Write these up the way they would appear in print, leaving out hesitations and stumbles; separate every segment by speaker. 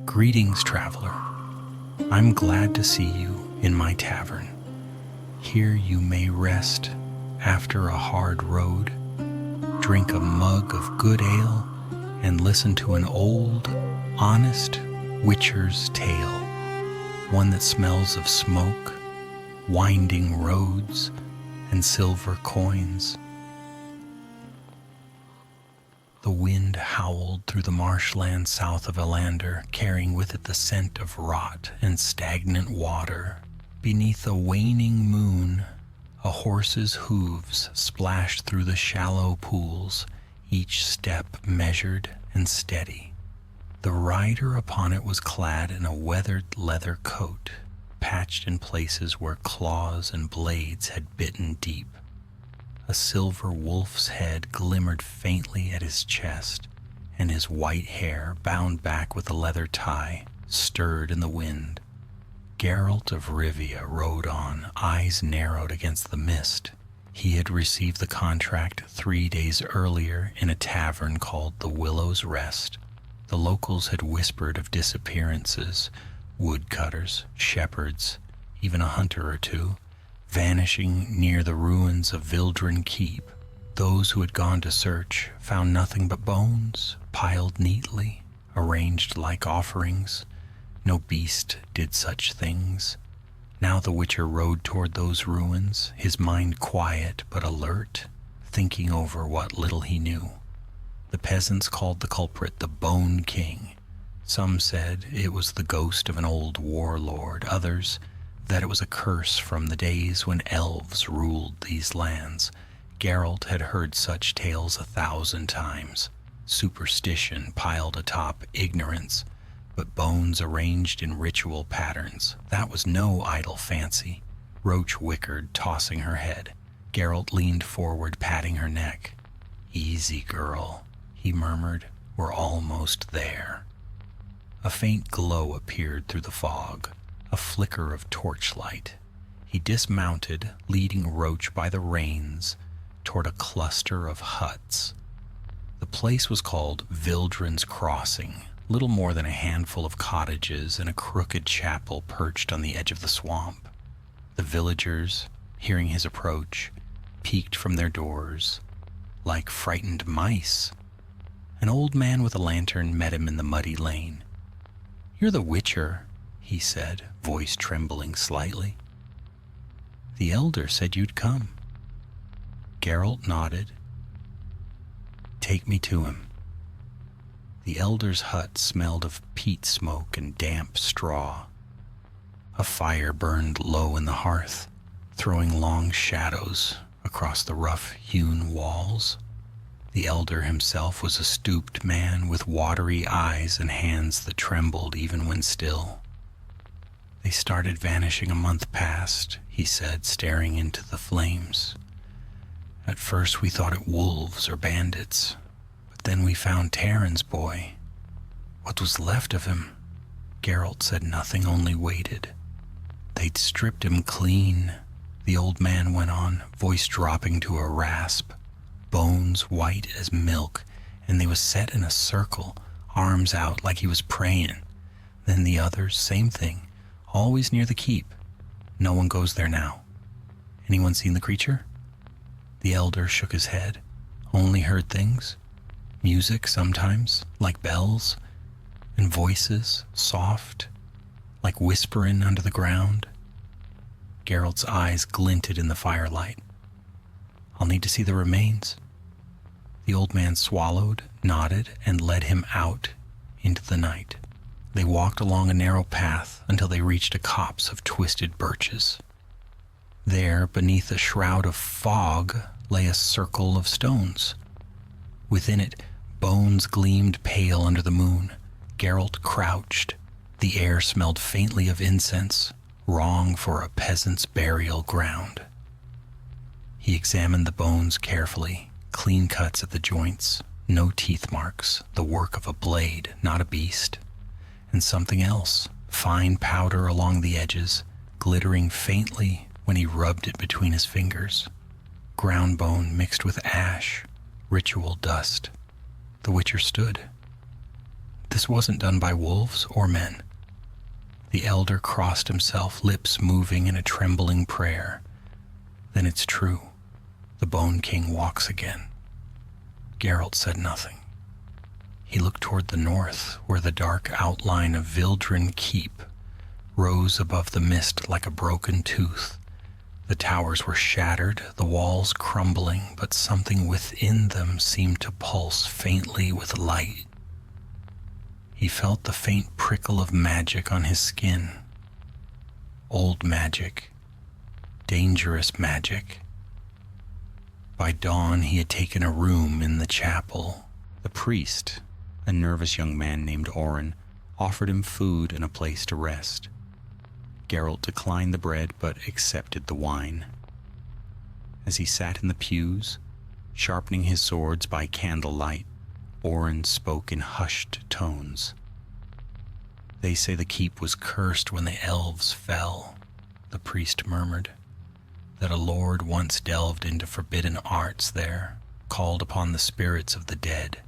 Speaker 1: Greetings, traveler. I'm glad to see you in my tavern. Here you may rest after a hard road, drink a mug of good ale, and listen to an old, honest witcher's tale, one that smells of smoke, winding roads, and silver coins. The wind howled through the marshland south of Elander, carrying with it the scent of rot and stagnant water. Beneath a waning moon, a horse's hooves splashed through the shallow pools, each step measured and steady. The rider upon it was clad in a weathered leather coat, patched in places where claws and blades had bitten deep. A silver wolf's head glimmered faintly at his chest, and his white hair, bound back with a leather tie, stirred in the wind. Geralt of Rivia rode on, eyes narrowed against the mist. He had received the contract 3 days earlier in a tavern called the Willow's Rest. The locals had whispered of disappearances, woodcutters, shepherds, even a hunter or two, vanishing near the ruins of Vildren Keep. Those who had gone to search found nothing but bones, piled neatly, arranged like offerings. No beast did such things. Now the Witcher rode toward those ruins, his mind quiet but alert, thinking over what little he knew. The peasants called the culprit the Bone King. Some said it was the ghost of an old warlord, others that it was a curse from the days when elves ruled these lands. Geralt had heard such tales 1,000 times. Superstition piled atop ignorance, but bones arranged in ritual patterns. That was no idle fancy. Roach whickered, tossing her head. Geralt leaned forward, patting her neck. "Easy, girl," he murmured. "We're almost there." A faint glow appeared through the fog, a flicker of torchlight. He dismounted, leading Roach by the reins toward a cluster of huts. The place was called Vildren's Crossing, little more than a handful of cottages and a crooked chapel perched on the edge of the swamp. The villagers, hearing his approach, peeked from their doors like frightened mice. An old man with a lantern met him in the muddy lane. "You're the Witcher," he said, voice trembling slightly. "The elder said you'd come." Geralt nodded. "Take me to him." The elder's hut smelled of peat smoke and damp straw. A fire burned low in the hearth, throwing long shadows across the rough-hewn walls. The elder himself was a stooped man with watery eyes and hands that trembled even when still. "They started vanishing a month past," he said, staring into the flames. "At first we thought it wolves or bandits, but then we found Terran's boy. What was left of him?" Geralt said nothing, only waited. "They'd stripped him clean," the old man went on, voice dropping to a rasp. "Bones white as milk, and they was set in a circle, arms out like he was praying. Then the others, same thing, always near the keep. No one goes there now. Anyone seen the creature?" The elder shook his head. "Only heard things. Music sometimes, like bells, and voices, soft, like whispering under the ground." Geralt's eyes glinted in the firelight. "I'll need to see the remains." The old man swallowed, nodded, and led him out into the night. They walked along a narrow path until they reached a copse of twisted birches. There, beneath a shroud of fog, lay a circle of stones. Within it, bones gleamed pale under the moon. Geralt crouched. The air smelled faintly of incense, wrong for a peasant's burial ground. He examined the bones carefully, clean cuts at the joints, no teeth marks, the work of a blade, not a beast. And something else, fine powder along the edges, glittering faintly when he rubbed it between his fingers. Ground bone mixed with ash, ritual dust. The Witcher stood. this wasn't done by wolves or men. The elder crossed himself, lips moving in a trembling prayer. Then it's true. The Bone King walks again. Geralt said nothing. He looked toward the north, where the dark outline of Vildren Keep rose above the mist like a broken tooth. The towers were shattered, the walls crumbling, but something within them seemed to pulse faintly with light. He felt the faint prickle of magic on his skin. Old magic. Dangerous magic. By dawn, he had taken a room in the chapel. The priest, a nervous young man named Orin, offered him food and a place to rest. Geralt declined the bread but accepted the wine. As he sat in the pews, sharpening his swords by candlelight, Orin spoke in hushed tones. "They say the keep was cursed when the elves fell," the priest murmured. "That a lord once delved into forbidden arts there, called upon the spirits of the dead.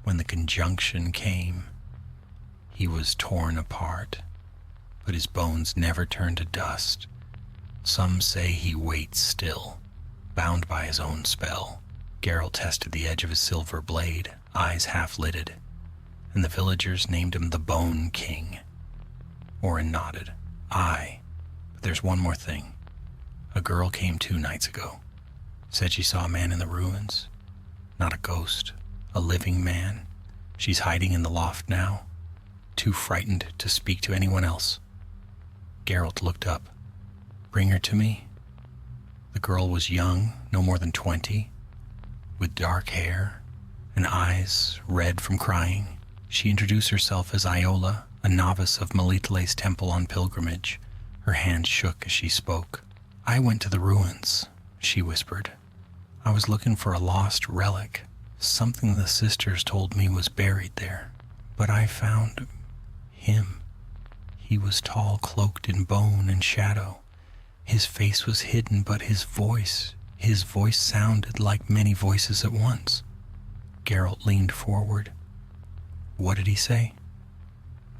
Speaker 1: When the conjunction came, he was torn apart, but his bones never turned to dust. Some say he waits still, bound by his own spell." Geralt tested the edge of his silver blade, eyes half-lidded, and the villagers named him the Bone King. Orin nodded. "Aye, but there's one more thing. A girl came 2 nights ago. Said she saw a man in the ruins. Not a ghost, a living man. She's hiding in the loft now, too frightened to speak to anyone else." Geralt looked up. "Bring her to me." The girl was young, no more than 20, with dark hair and eyes red from crying. She introduced herself as Iola, a novice of Melitele's temple on pilgrimage. Her hand shook as she spoke. "I went to the ruins," she whispered. "I was looking for a lost relic, something the sisters told me was buried there. But I found him. He was tall, cloaked in bone and shadow. His face was hidden, but his voice sounded like many voices at once." Geralt leaned forward. "What did he say?"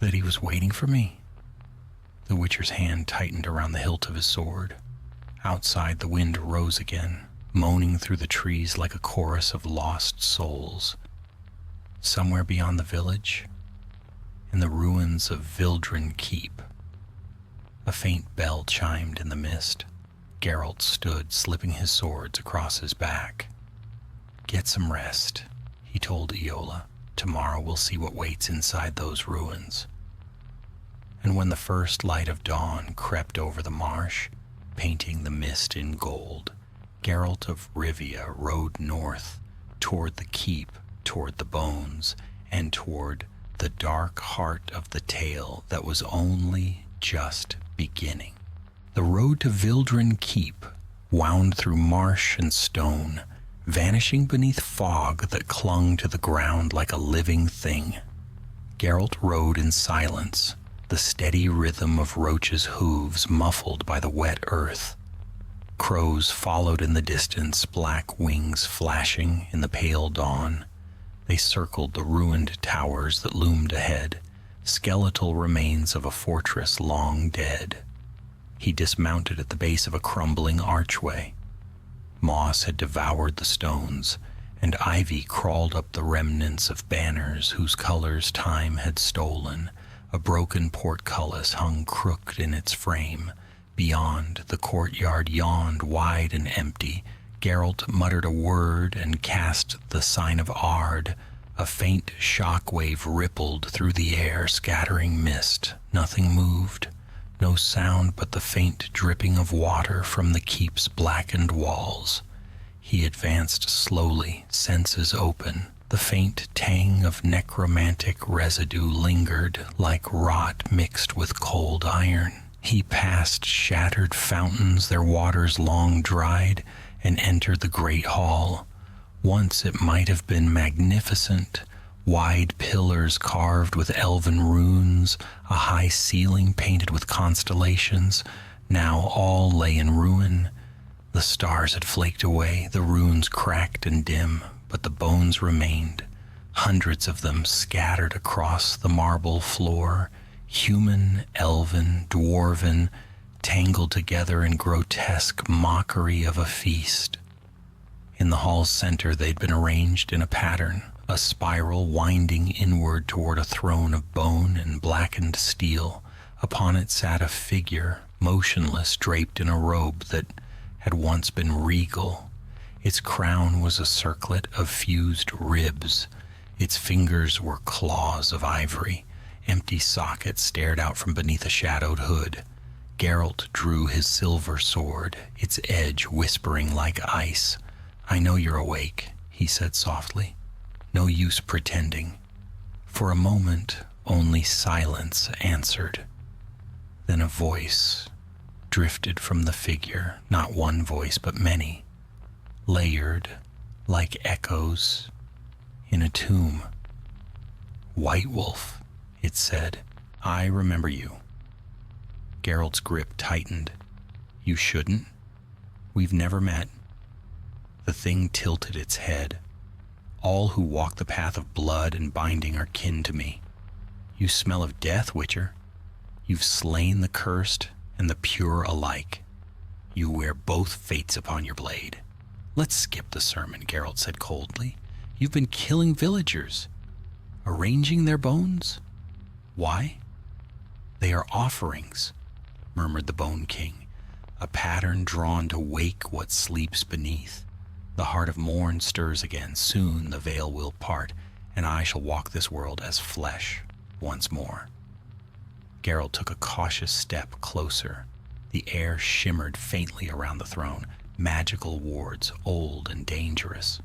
Speaker 1: "That he was waiting for me." The Witcher's hand tightened around the hilt of his sword. Outside, the wind rose again, moaning through the trees like a chorus of lost souls. Somewhere beyond the village, in the ruins of Vildren Keep, a faint bell chimed in the mist. Geralt stood, slipping his swords across his back. "Get some rest," he told Iola. "Tomorrow we'll see what waits inside those ruins." And when the first light of dawn crept over the marsh, painting the mist in gold, Geralt of Rivia rode north, toward the keep, toward the bones, and toward the dark heart of the tale that was only just beginning. The road to Vildren Keep wound through marsh and stone, vanishing beneath fog that clung to the ground like a living thing. Geralt rode in silence, the steady rhythm of roaches' hooves muffled by the wet earth. Crows followed in the distance, black wings flashing in the pale dawn. They circled the ruined towers that loomed ahead, skeletal remains of a fortress long dead. He dismounted at the base of a crumbling archway. Moss had devoured the stones, and ivy crawled up the remnants of banners whose colors time had stolen. A broken portcullis hung crooked in its frame. Beyond, the courtyard yawned wide and empty. Geralt muttered a word and cast the sign of Ard. A faint shock wave rippled through the air, scattering mist. Nothing moved. No sound but the faint dripping of water from the keep's blackened walls. He advanced slowly, senses open. The faint tang of necromantic residue lingered like rot mixed with cold iron. He passed shattered fountains, their waters long dried, and entered the great hall. Once it might have been magnificent. Wide pillars carved with elven runes, a high ceiling painted with constellations. Now all lay in ruin. The stars had flaked away, the runes cracked and dim, but the bones remained, hundreds of them scattered across the marble floor, human, elven, dwarven, tangled together in grotesque mockery of a feast. In the hall's center, they'd been arranged in a pattern, a spiral winding inward toward a throne of bone and blackened steel. Upon it sat a figure, motionless, draped in a robe that had once been regal. Its crown was a circlet of fused ribs. Its fingers were claws of ivory. Empty sockets stared out from beneath a shadowed hood. Geralt drew his silver sword, its edge whispering like ice. "I know you're awake," he said softly. "No use pretending." For a moment, only silence answered. Then a voice drifted from the figure, not one voice, but many, layered like echoes in a tomb. "White Wolf," it said, "I remember you." Geralt's grip tightened. "You shouldn't. We've never met." The thing tilted its head. "All who walk the path of blood and binding are kin to me. You smell of death, Witcher. You've slain the cursed and the pure alike. You wear both fates upon your blade." "Let's skip the sermon," Geralt said coldly. "You've been killing villagers, arranging their bones. Why?" "They are offerings," murmured the Bone King, "a pattern drawn to wake what sleeps beneath. The heart of morn stirs again. Soon the veil will part, and I shall walk this world as flesh once more." Geralt took a cautious step closer. The air shimmered faintly around the throne, magical wards, old and dangerous.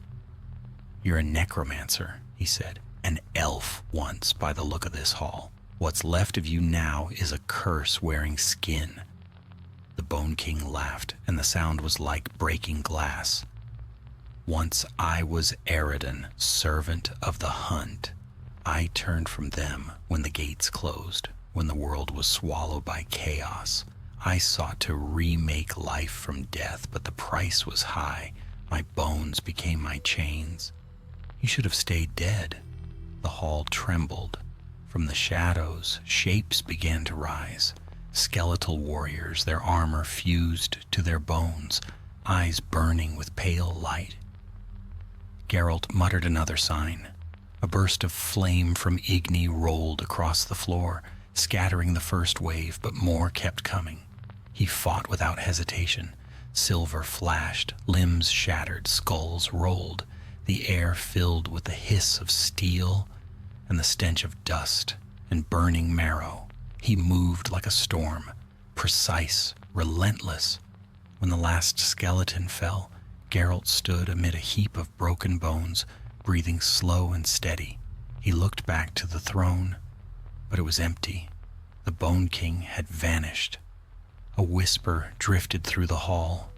Speaker 1: "You're a necromancer," he said. "An elf once, by the look of this hall. What's left of you now is a curse wearing skin." The Bone King laughed, and the sound was like breaking glass. "Once I was Eridan, servant of the hunt. I turned from them when the gates closed, when the world was swallowed by chaos. I sought to remake life from death, but the price was high. My bones became my chains." "You should have stayed dead." The hall trembled. From the shadows, shapes began to rise. Skeletal warriors, their armor fused to their bones, eyes burning with pale light. Geralt muttered another sign. A burst of flame from Igni rolled across the floor, scattering the first wave, but more kept coming. He fought without hesitation. Silver flashed, limbs shattered, skulls rolled, the air filled with the hiss of steel and the stench of dust and burning marrow. He moved like a storm, precise, relentless. When the last skeleton fell, Geralt stood amid a heap of broken bones, breathing slow and steady. He looked back to the throne, but it was empty. The Bone King had vanished. A whisper drifted through the hall.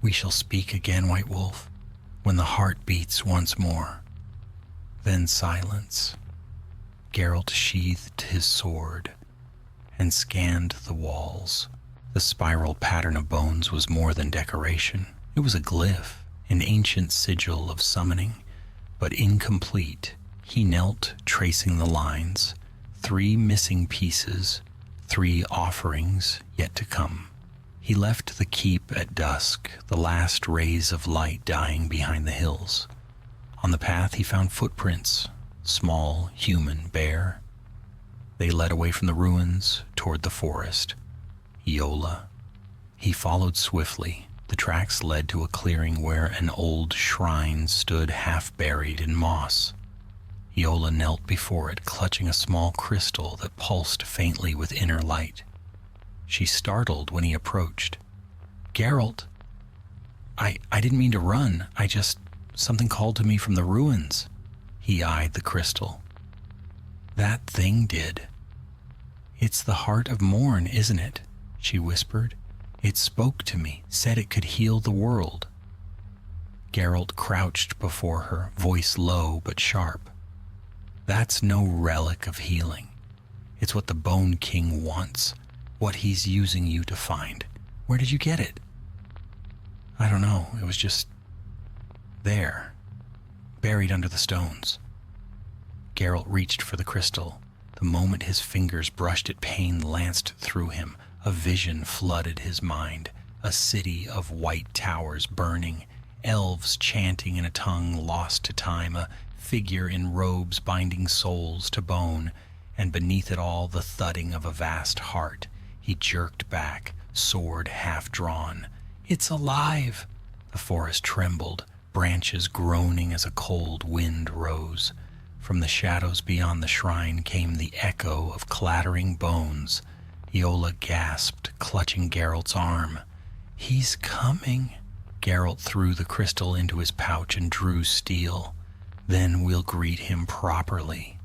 Speaker 1: "We shall speak again, White Wolf, when the heart beats once more." Then silence. Geralt sheathed his sword and scanned the walls. The spiral pattern of bones was more than decoration. It was a glyph, an ancient sigil of summoning, but incomplete. He knelt, tracing the lines. 3 missing pieces, 3 offerings yet to come. He left the keep at dusk, the last rays of light dying behind the hills. On the path he found footprints, small, human, bare. They led away from the ruins toward the forest. Iola. He followed swiftly. The tracks led to a clearing where an old shrine stood half buried in moss. Iola knelt before it, clutching a small crystal that pulsed faintly with inner light. She startled when he approached. "Geralt, I didn't mean to run. Something called to me from the ruins." He eyed the crystal. "That thing did." "It's the heart of morn, isn't it?" she whispered. "It spoke to me, said it could heal the world." Geralt crouched before her, voice low but sharp. "That's no relic of healing. It's what the Bone King wants, what he's using you to find. Where did you get it?" "I don't know. It was just there, buried under the stones." Geralt reached for the crystal. The moment his fingers brushed it, pain lanced through him. A vision flooded his mind. A city of white towers burning, elves chanting in a tongue lost to time, a figure in robes binding souls to bone, and beneath it all the thudding of a vast heart. He jerked back, sword half drawn. "It's alive!" The forest trembled, branches groaning as a cold wind rose. From the shadows beyond the shrine came the echo of clattering bones. Iola gasped, clutching Geralt's arm. "He's coming." Geralt threw the crystal into his pouch and drew steel. "Then we'll greet him properly."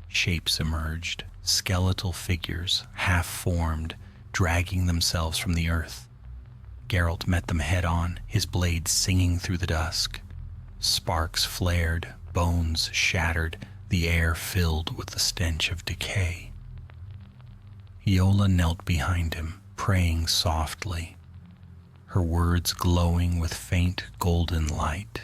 Speaker 1: Shapes emerged, skeletal figures, half-formed, dragging themselves from the earth. Geralt met them head-on, his blade singing through the dusk. Sparks flared, bones shattered, the air filled with the stench of decay. Iola knelt behind him, praying softly, her words glowing with faint golden light.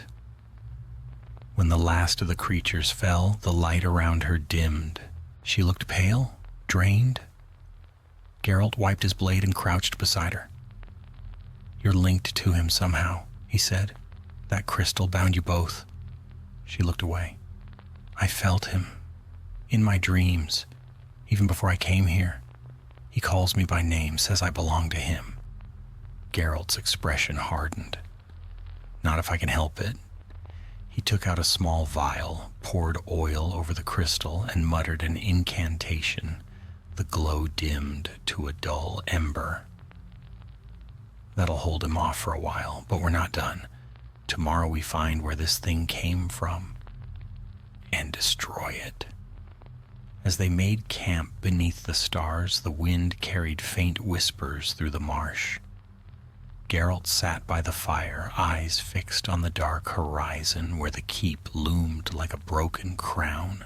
Speaker 1: When the last of the creatures fell, the light around her dimmed. She looked pale, drained. Geralt wiped his blade and crouched beside her. "You're linked to him somehow," he said. "That crystal bound you both." She looked away. "I felt him. In my dreams. Even before I came here. He calls me by name, says I belong to him." Geralt's expression hardened. "Not if I can help it." He took out a small vial, poured oil over the crystal, and muttered an incantation. The glow dimmed to a dull ember. "That'll hold him off for a while, but we're not done. Tomorrow we find where this thing came from and destroy it." As they made camp beneath the stars, the wind carried faint whispers through the marsh. Geralt sat by the fire, eyes fixed on the dark horizon where the keep loomed like a broken crown.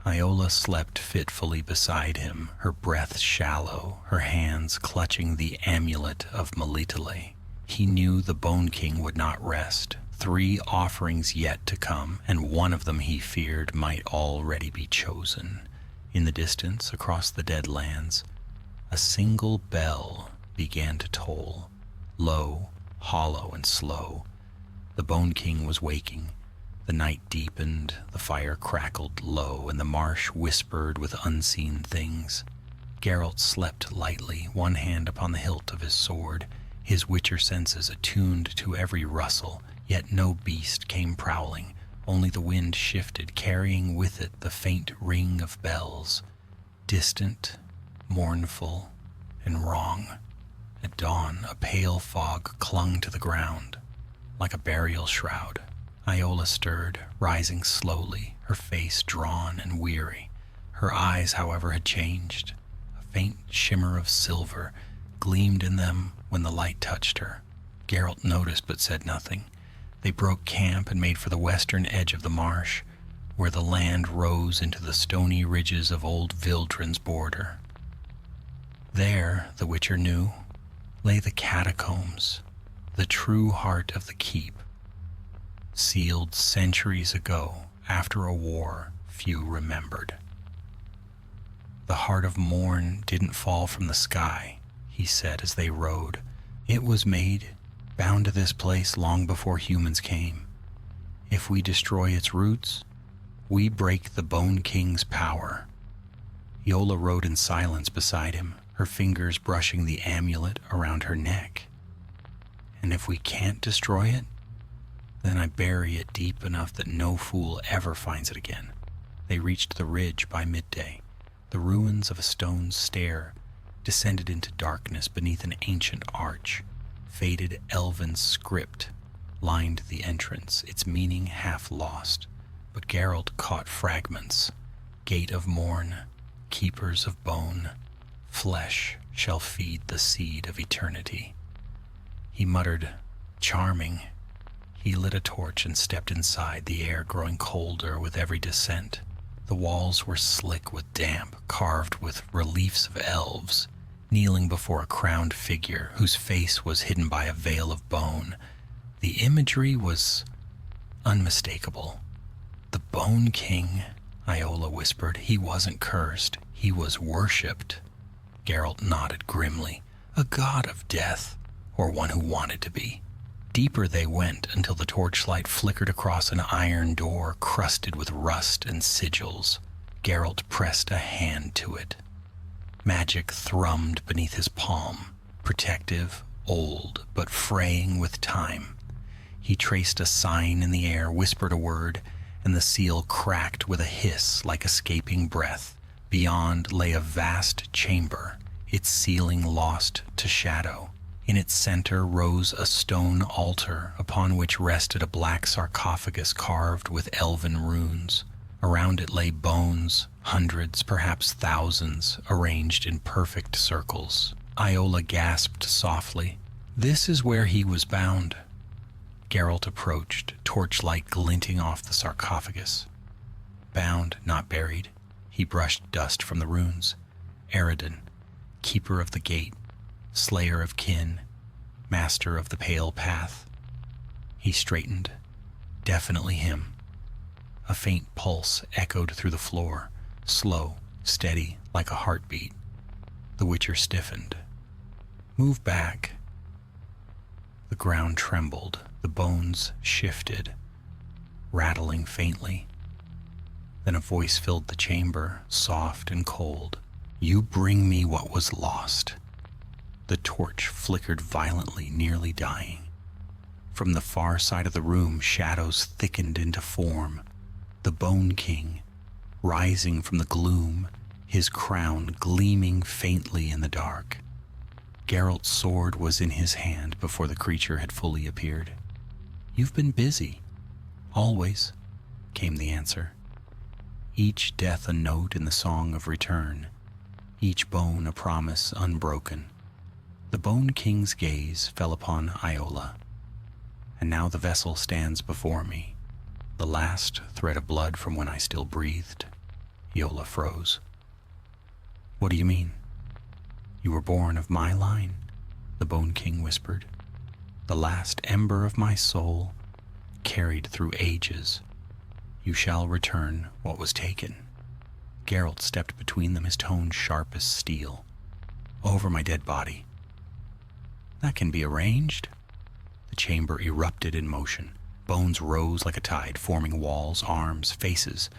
Speaker 1: Iola slept fitfully beside him, her breath shallow, her hands clutching the amulet of Melitele. He knew the Bone King would not rest. 3 offerings yet to come, and one of them he feared might already be chosen. In the distance, across the dead lands, a single bell began to toll, low, hollow, and slow. The Bone King was waking. The night deepened, the fire crackled low, and the marsh whispered with unseen things. Geralt slept lightly, one hand upon the hilt of his sword, his witcher senses attuned to every rustle, yet no beast came prowling. Only the wind shifted, carrying with it the faint ring of bells, distant, mournful, and wrong. At dawn, a pale fog clung to the ground, like a burial shroud. Iola stirred, rising slowly, her face drawn and weary. Her eyes, however, had changed. A faint shimmer of silver gleamed in them when the light touched her. Geralt noticed but said nothing. They broke camp and made for the western edge of the marsh, where the land rose into the stony ridges of old Vildren's border. There, the Witcher knew, lay the catacombs, the true heart of the keep, sealed centuries ago after a war few remembered. "The heart of morn didn't fall from the sky," he said as they rode. "It was made, bound to this place long before humans came. If we destroy its roots, we break the Bone King's power." Iola rode in silence beside him, her fingers brushing the amulet around her neck. "And if we can't destroy it, then I bury it deep enough that no fool ever finds it again." They reached the ridge by midday. The ruins of a stone stair descended into darkness beneath an ancient arch. Faded elven script lined the entrance, its meaning half lost, but Geralt caught fragments. "Gate of morn, keepers of bone, flesh shall feed the seed of eternity." He muttered, "Charming." He lit a torch and stepped inside, the air growing colder with every descent. The walls were slick with damp, carved with reliefs of elves, kneeling before a crowned figure whose face was hidden by a veil of bone. The imagery was unmistakable. The Bone King, Iola whispered. He wasn't cursed. He was worshipped. Geralt nodded grimly. A god of death, or one who wanted to be. Deeper they went until the torchlight flickered across an iron door crusted with rust and sigils. Geralt pressed a hand to it. Magic thrummed beneath his palm, protective, old, but fraying with time. He traced a sign in the air, whispered a word, and the seal cracked with a hiss like escaping breath. Beyond lay a vast chamber, its ceiling lost to shadow. In its center rose a stone altar upon which rested a black sarcophagus carved with elven runes. Around it lay bones, hundreds, perhaps thousands, arranged in perfect circles. Iola gasped softly. This is where he was bound. Geralt approached, torchlight glinting off the sarcophagus. Bound, not buried. He brushed dust from the runes. Eredin, keeper of the gate, slayer of kin, master of the pale path. He straightened. Definitely him. A faint pulse echoed through the floor, slow, steady, like a heartbeat. The Witcher stiffened. Move back. The ground trembled. The bones shifted, rattling faintly. Then a voice filled the chamber, soft and cold. You bring me what was lost. The torch flickered violently, nearly dying. From the far side of the room, shadows thickened into form. The Bone King, rising from the gloom, his crown gleaming faintly in the dark. Geralt's sword was in his hand before the creature had fully appeared. You've been busy. Always, came the answer. Each death a note in the song of return, each bone a promise unbroken. The Bone King's gaze fell upon Iola, and now the vessel stands before me, the last thread of blood from when I still breathed. Iola froze. What do you mean? You were born of my line, the Bone King whispered. The last ember of my soul, carried through ages. You shall return what was taken. Geralt stepped between them, his tone sharp as steel. Over my dead body. That can be arranged. The chamber erupted in motion. Bones rose like a tide, forming walls, arms, faces.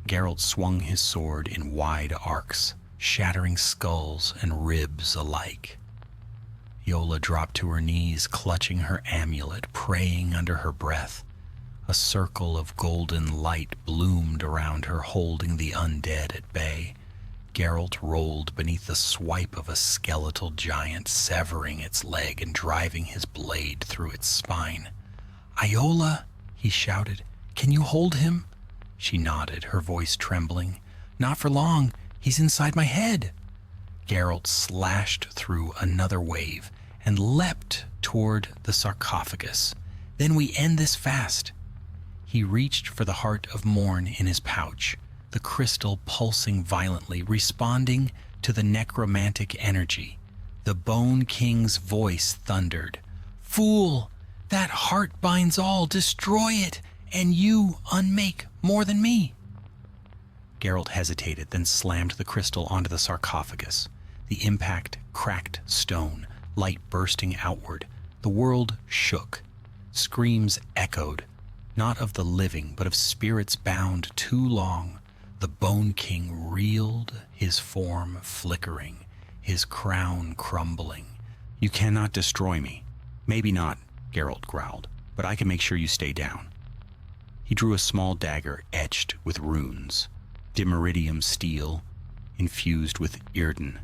Speaker 1: Geralt swung his sword in wide arcs, shattering skulls and ribs alike. Iola dropped to her knees, clutching her amulet, praying under her breath. A circle of golden light bloomed around her, holding the undead at bay. Geralt rolled beneath the swipe of a skeletal giant, severing its leg and driving his blade through its spine. Iola, he shouted, can you hold him? She nodded, her voice trembling. Not for long, he's inside my head. Geralt slashed through another wave and leapt toward the sarcophagus. Then we end this fast. He reached for the heart of Morn in his pouch, the crystal pulsing violently, responding to the necromantic energy. The Bone King's voice thundered. Fool! That heart binds all. Destroy it, and you unmake more than me. Geralt hesitated, then slammed the crystal onto the sarcophagus. The impact cracked stone, light bursting outward. The world shook. Screams echoed, not of the living, but of spirits bound too long. The Bone King reeled, his form flickering, his crown crumbling. You cannot destroy me. Maybe not, Geralt growled, but I can make sure you stay down. He drew a small dagger etched with runes, dimeridium steel infused with Yrden,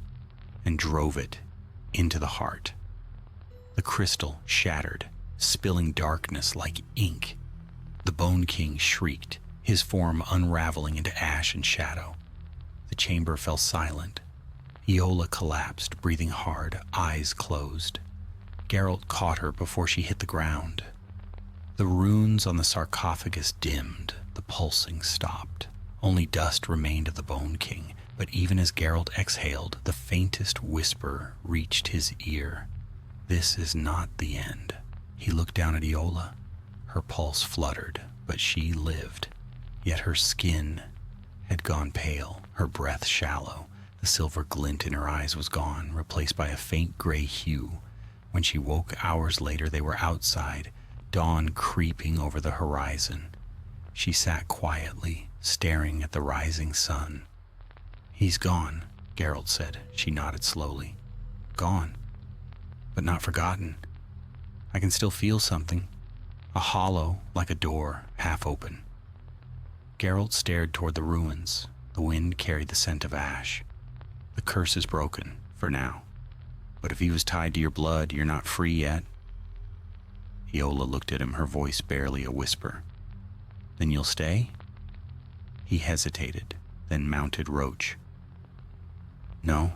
Speaker 1: and drove it into the heart. The crystal shattered, spilling darkness like ink. The Bone King shrieked, his form unraveling into ash and shadow. The chamber fell silent. Iola collapsed, breathing hard, eyes closed. Geralt caught her before she hit the ground. The runes on the sarcophagus dimmed, the pulsing stopped. Only dust remained of the Bone King, but even as Geralt exhaled, the faintest whisper reached his ear. This is not the end. He looked down at Iola. Her pulse fluttered, but she lived. Yet her skin had gone pale, her breath shallow. The silver glint in her eyes was gone, replaced by a faint gray hue. When she woke hours later, they were outside, dawn creeping over the horizon. She sat quietly, staring at the rising sun. "He's gone," Geralt said. She nodded slowly. "Gone, but not forgotten. I can still feel something, a hollow like a door, half open." Geralt stared toward the ruins. The wind carried the scent of ash. "The curse is broken, for now. But if he was tied to your blood, you're not free yet." Iola looked at him, her voice barely a whisper. "Then you'll stay?" He hesitated, then mounted Roach. "No,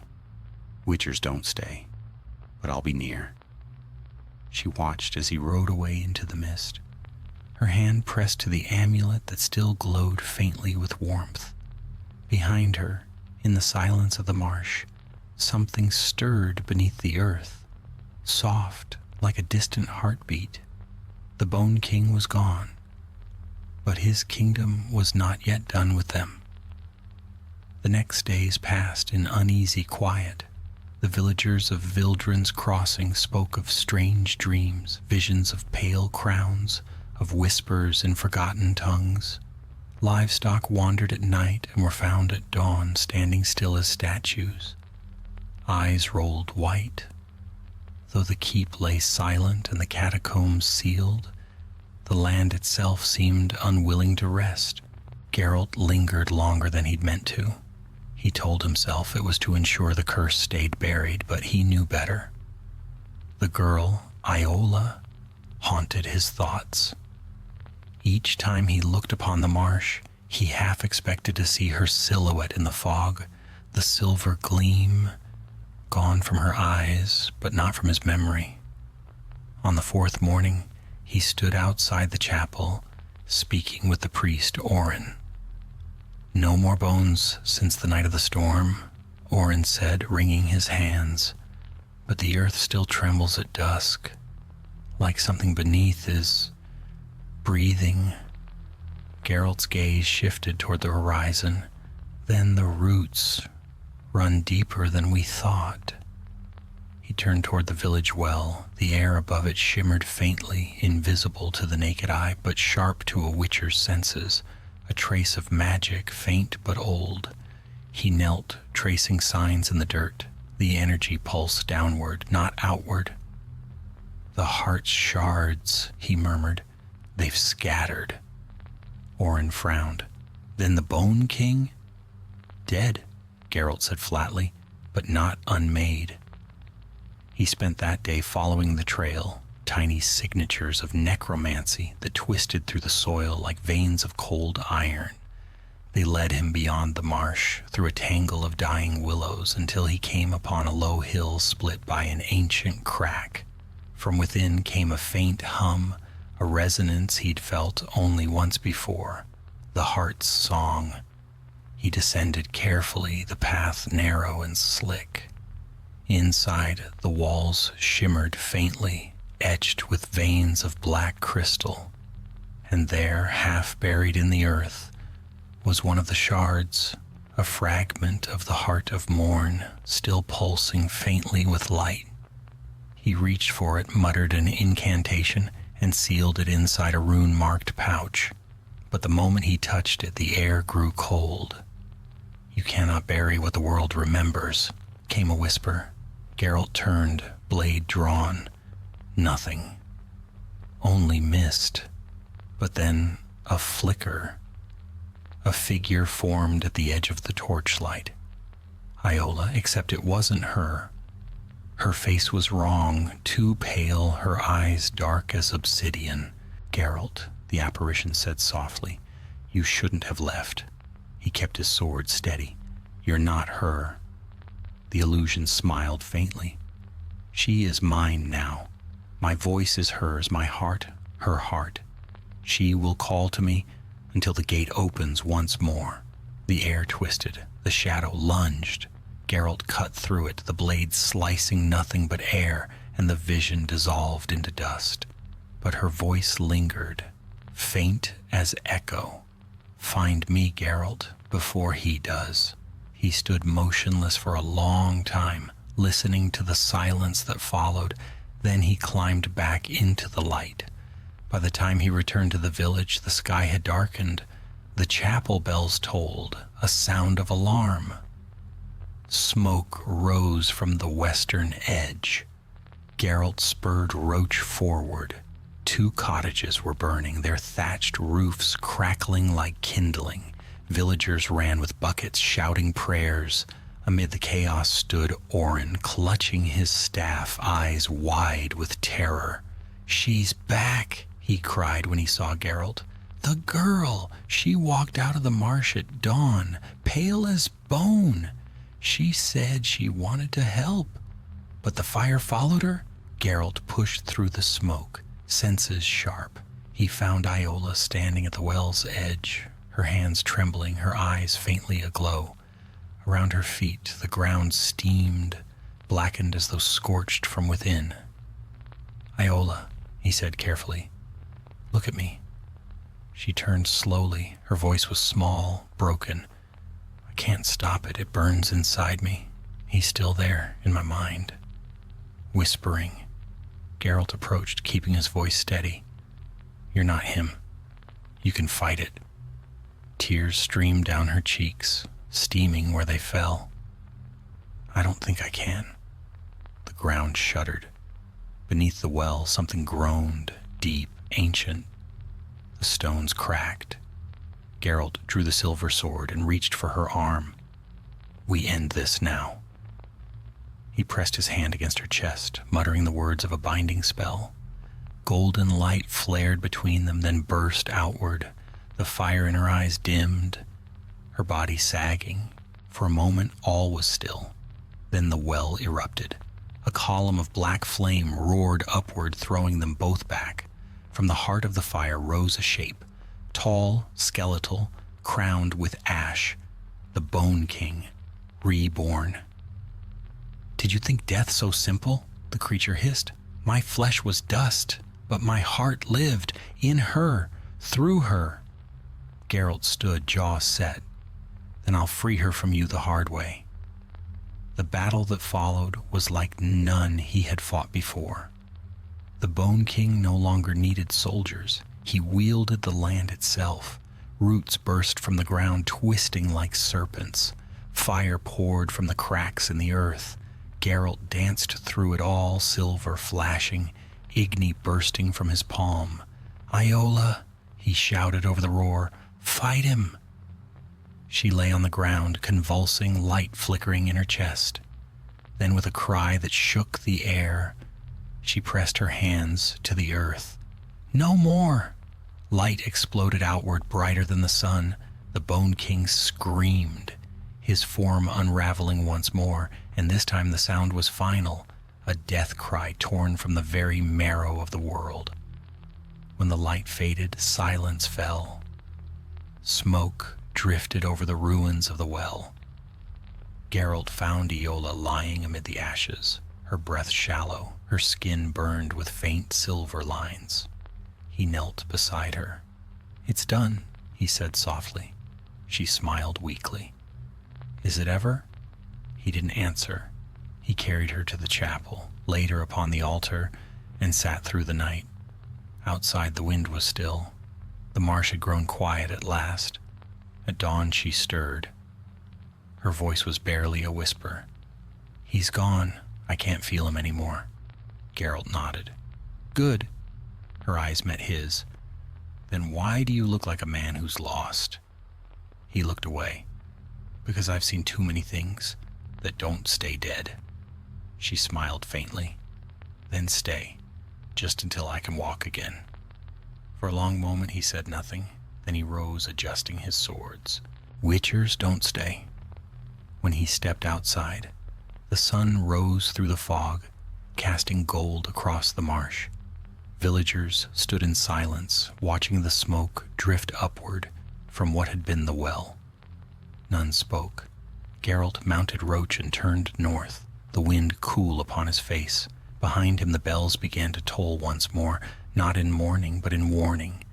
Speaker 1: Witchers don't stay, but I'll be near." She watched as he rode away into the mist, her hand pressed to the amulet that still glowed faintly with warmth. Behind her, in the silence of the marsh, something stirred beneath the earth, soft like a distant heartbeat. The Bone King was gone, but his kingdom was not yet done with them. The next days passed in uneasy quiet. The villagers of Vildren's Crossing spoke of strange dreams, visions of pale crowns, of whispers in forgotten tongues. Livestock wandered at night and were found at dawn standing still as statues. Eyes rolled white. Though the keep lay silent and the catacombs sealed, the land itself seemed unwilling to rest. Geralt lingered longer than he'd meant to. He told himself it was to ensure the curse stayed buried, but he knew better. The girl, Iola, haunted his thoughts. Each time he looked upon the marsh, he half expected to see her silhouette in the fog, the silver gleam, gone from her eyes, but not from his memory. On the fourth morning, he stood outside the chapel, speaking with the priest Orin. "No more bones since the night of the storm," Orin said, wringing his hands, "but the earth still trembles at dusk, like something beneath is breathing." Geralt's gaze shifted toward the horizon. "Then the roots run deeper than we thought." He turned toward the village well. The air above it shimmered faintly, invisible to the naked eye, but sharp to a witcher's senses, a trace of magic, faint but old. He knelt, tracing signs in the dirt. The energy pulsed downward, not outward. "The heart's shards," he murmured. "They've scattered." Orin frowned. "Then the Bone King?" "Dead," Geralt said flatly, "but not unmade." He spent that day following the trail, tiny signatures of necromancy that twisted through the soil like veins of cold iron. They led him beyond the marsh, through a tangle of dying willows, until he came upon a low hill split by an ancient crack. From within came a faint hum, a resonance he'd felt only once before, the heart's song. He descended carefully, the path narrow and slick. Inside, the walls shimmered faintly, etched with veins of black crystal, and there, half buried in the earth, was one of the shards, a fragment of the heart of morn, still pulsing faintly with light. He reached for it, muttered an incantation, and sealed it inside a rune-marked pouch. But the moment he touched it, the air grew cold. "You cannot bury what the world remembers," came a whisper. Geralt turned, blade drawn. Nothing. Only mist. But then a flicker. A figure formed at the edge of the torchlight. Iola, except it wasn't her. Her face was wrong, too pale, her eyes dark as obsidian. "Geralt," the apparition said softly, "you shouldn't have left." He kept his sword steady. "You're not her." The illusion smiled faintly. "She is mine now. My voice is hers, my heart, her heart. She will call to me until the gate opens once more." The air twisted, the shadow lunged. Geralt cut through it, the blade slicing nothing but air, and the vision dissolved into dust. But her voice lingered, faint as echo, Find me, Geralt, before he does." He stood motionless for a long time, listening to the silence that followed. Then he climbed back into the light. By the time he returned to the village, the sky had darkened. The chapel bells tolled, a sound of alarm. Smoke rose from the western edge. Geralt spurred Roach forward. 2 cottages were burning, their thatched roofs crackling like kindling. Villagers ran with buckets, shouting prayers. Amid the chaos stood Orin, clutching his staff, eyes wide with terror. "She's back," he cried when he saw Geralt. "The girl! She walked out of the marsh at dawn, pale as bone. She said she wanted to help. But the fire followed her." Geralt pushed through the smoke, senses sharp. He found Iola standing at the well's edge, her hands trembling, her eyes faintly aglow. Around her feet, the ground steamed, blackened as though scorched from within. "Iola," he said carefully, "look at me." She turned slowly. Her voice was small, broken. "I can't stop it. It burns inside me. He's still there, in my mind." Whispering, Geralt approached, keeping his voice steady. "You're not him. You can fight it." Tears streamed down her cheeks, steaming where they fell. "I don't think I can." The ground shuddered. Beneath the well, something groaned, deep, ancient. The stones cracked. Geralt drew the silver sword and reached for her arm. "We end this now." He pressed his hand against her chest, muttering the words of a binding spell. Golden light flared between them, then burst outward. The fire in her eyes dimmed, her body sagging. For a moment, all was still. Then the well erupted. A column of black flame roared upward, throwing them both back. From the heart of the fire rose a shape, tall, skeletal, crowned with ash, the Bone King, reborn. "Did you think death so simple?" the creature hissed. "My flesh was dust, but my heart lived, in her, through her." Geralt stood, jaw set. "Then I'll free her from you the hard way." The battle that followed was like none he had fought before. The Bone King no longer needed soldiers. He wielded the land itself. Roots burst from the ground, twisting like serpents. Fire poured from the cracks in the earth. Geralt danced through it all, silver flashing, Igni bursting from his palm. "Iola," he shouted over the roar, "fight him!" She lay on the ground, convulsing, light flickering in her chest. Then with a cry that shook the air, she pressed her hands to the earth. "No more!" Light exploded outward, brighter than the sun. The Bone King screamed, his form unraveling once more, and this time the sound was final, a death cry torn from the very marrow of the world. When the light faded, silence fell. Smoke drifted over the ruins of the well. Geralt found Iola lying amid the ashes, her breath shallow, her skin burned with faint silver lines. He knelt beside her. "It's done," he said softly. She smiled weakly. "Is it ever?" He didn't answer. He carried her to the chapel, laid her upon the altar, and sat through the night. Outside the wind was still. The marsh had grown quiet at last. At dawn she stirred. Her voice was barely a whisper. "He's gone. I can't feel him anymore." Geralt nodded. "Good." Her eyes met his. "Then why do you look like a man who's lost?" He looked away. "Because I've seen too many things that don't stay dead." She smiled faintly. "Then stay, just until I can walk again." For a long moment he said nothing. Then he rose, adjusting his swords. "Witchers don't stay." When he stepped outside, the sun rose through the fog, casting gold across the marsh. Villagers stood in silence, watching the smoke drift upward from what had been the well. None spoke. Geralt mounted Roach and turned north, the wind cool upon his face. Behind him the bells began to toll once more, not in mourning but in warning.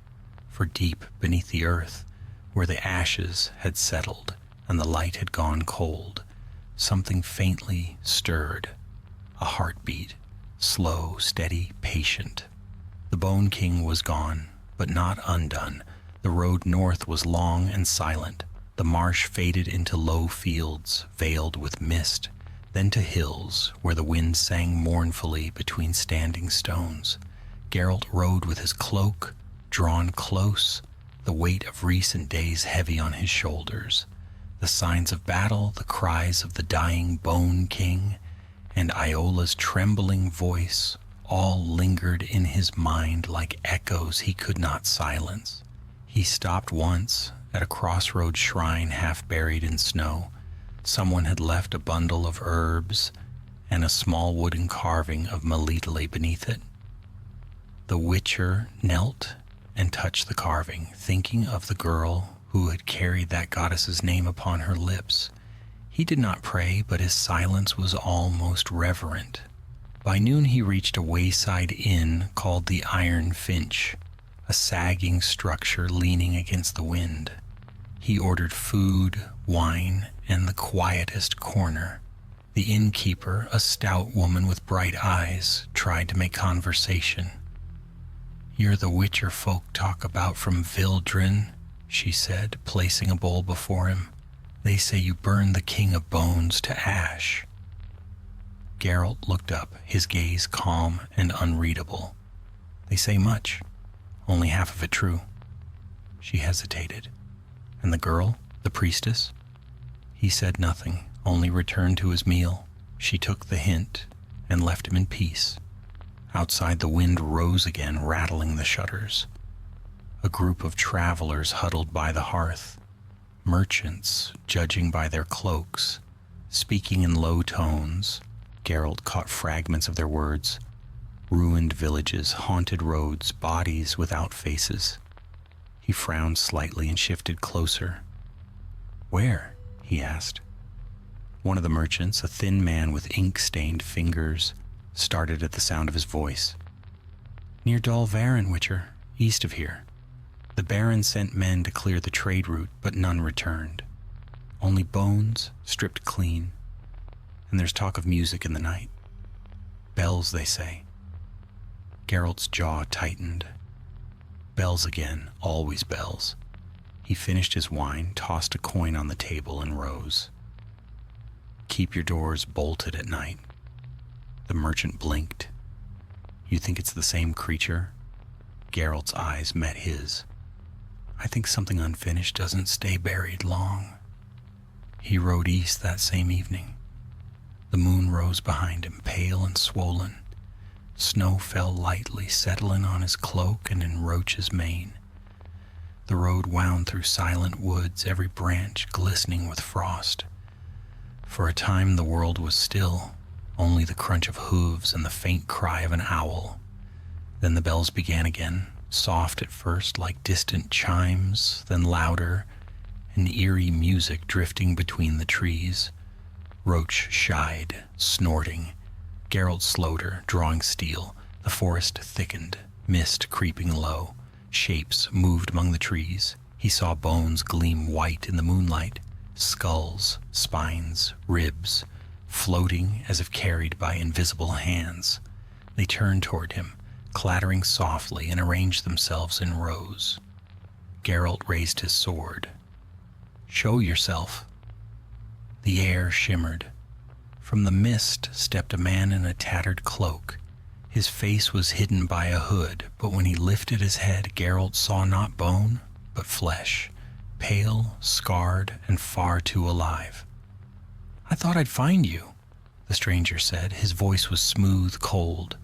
Speaker 1: For deep beneath the earth, where the ashes had settled and the light had gone cold, something faintly stirred, a heartbeat, slow, steady, patient. The Bone King was gone, but not undone. The road north was long and silent. The marsh faded into low fields, veiled with mist, then to hills where the wind sang mournfully between standing stones. Geralt rode with his cloak drawn close, the weight of recent days heavy on his shoulders. The signs of battle, the cries of the dying Bone King, and Iola's trembling voice all lingered in his mind like echoes he could not silence. He stopped once at a crossroads shrine half buried in snow. Someone had left a bundle of herbs, and a small wooden carving of Melita lay beneath it. The Witcher knelt and touched the carving, thinking of the girl who had carried that goddess's name upon her lips. He did not pray, but his silence was almost reverent. By noon he reached a wayside inn called the Iron Finch, a sagging structure leaning against the wind. He ordered food, wine, and the quietest corner. The innkeeper, a stout woman with bright eyes, tried to make conversation. "You're the Witcher folk talk about from Vildren," she said, placing a bowl before him. "They say you burned the King of Bones to ash." Geralt looked up, his gaze calm and unreadable. "They say much, only half of it true." She hesitated. "And the girl, the priestess?" He said nothing, only returned to his meal. She took the hint and left him in peace. Outside, the wind rose again, rattling the shutters. A group of travelers huddled by the hearth, merchants judging by their cloaks, speaking in low tones. Geralt caught fragments of their words. Ruined villages, haunted roads, bodies without faces. He frowned slightly and shifted closer. "Where?" he asked. One of the merchants, a thin man with ink-stained fingers, started at the sound of his voice. "Near Dol Varan, Witcher, east of here. The Baron sent men to clear the trade route, but none returned. Only bones, stripped clean. And there's talk of music in the night. Bells, they say." Geralt's jaw tightened. Bells again, always bells. He finished his wine, tossed a coin on the table, and rose. "Keep your doors bolted at night." The merchant blinked. "You think it's the same creature?" Geralt's eyes met his. "I think something unfinished doesn't stay buried long." He rode east that same evening. The moon rose behind him, pale and swollen. Snow fell lightly, settling on his cloak and in Roach's mane. The road wound through silent woods, every branch glistening with frost. For a time the world was still, only the crunch of hooves and the faint cry of an owl. Then the bells began again, soft at first like distant chimes, then louder, an eerie music drifting between the trees. Roach shied, snorting. Geralt slowed her, drawing steel. The forest thickened, mist creeping low. Shapes moved among the trees. He saw bones gleam white in the moonlight, skulls, spines, ribs, floating as if carried by invisible hands. They turned toward him, clattering softly, and arranged themselves in rows. Geralt raised his sword. "Show yourself." The air shimmered. From the mist stepped a man in a tattered cloak. His face was hidden by a hood, but when he lifted his head, Geralt saw not bone, but flesh, pale, scarred, and far too alive. "I thought I'd find you," the stranger said. His voice was smooth, cold.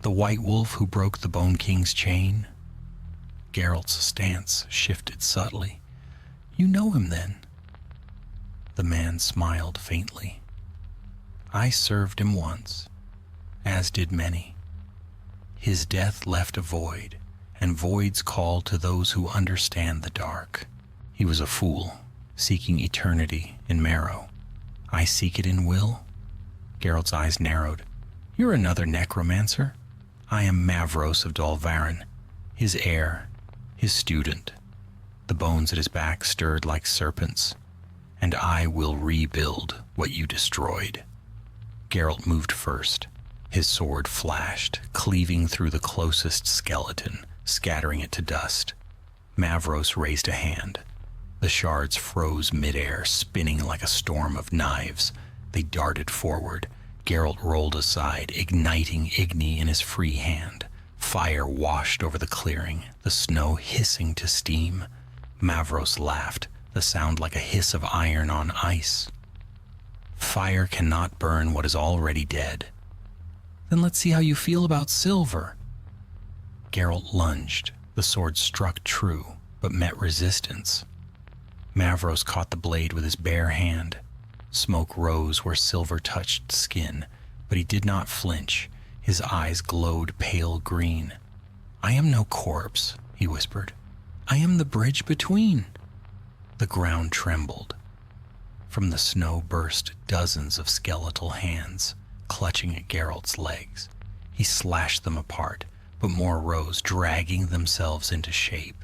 Speaker 1: "The white wolf who broke the Bone King's chain?" Geralt's stance shifted subtly. "You know him, then?" The man smiled faintly. "I served him once, as did many. His death left a void, and voids call to those who understand the dark. He was a fool, seeking eternity in marrow. I seek it in will." Geralt's eyes narrowed. "You're another necromancer. I am Mavros of Dol Varan, his heir, his student." The bones at his back stirred like serpents. "And I will rebuild what you destroyed." Geralt moved first. His sword flashed, cleaving through the closest skeleton, scattering it to dust. Mavros raised a hand. The shards froze midair, spinning like a storm of knives. They darted forward. Geralt rolled aside, igniting Igni in his free hand. Fire washed over the clearing, the snow hissing to steam. Mavros laughed, the sound like a hiss of iron on ice. "Fire cannot burn what is already dead." "Then let's see how you feel about silver." Geralt lunged. The sword struck true, but met resistance. Mavros caught the blade with his bare hand. Smoke rose where silver touched skin, but he did not flinch. His eyes glowed pale green. "I am no corpse," he whispered. "I am the bridge between." The ground trembled. From the snow burst dozens of skeletal hands, clutching at Geralt's legs. He slashed them apart, but more rose, dragging themselves into shape.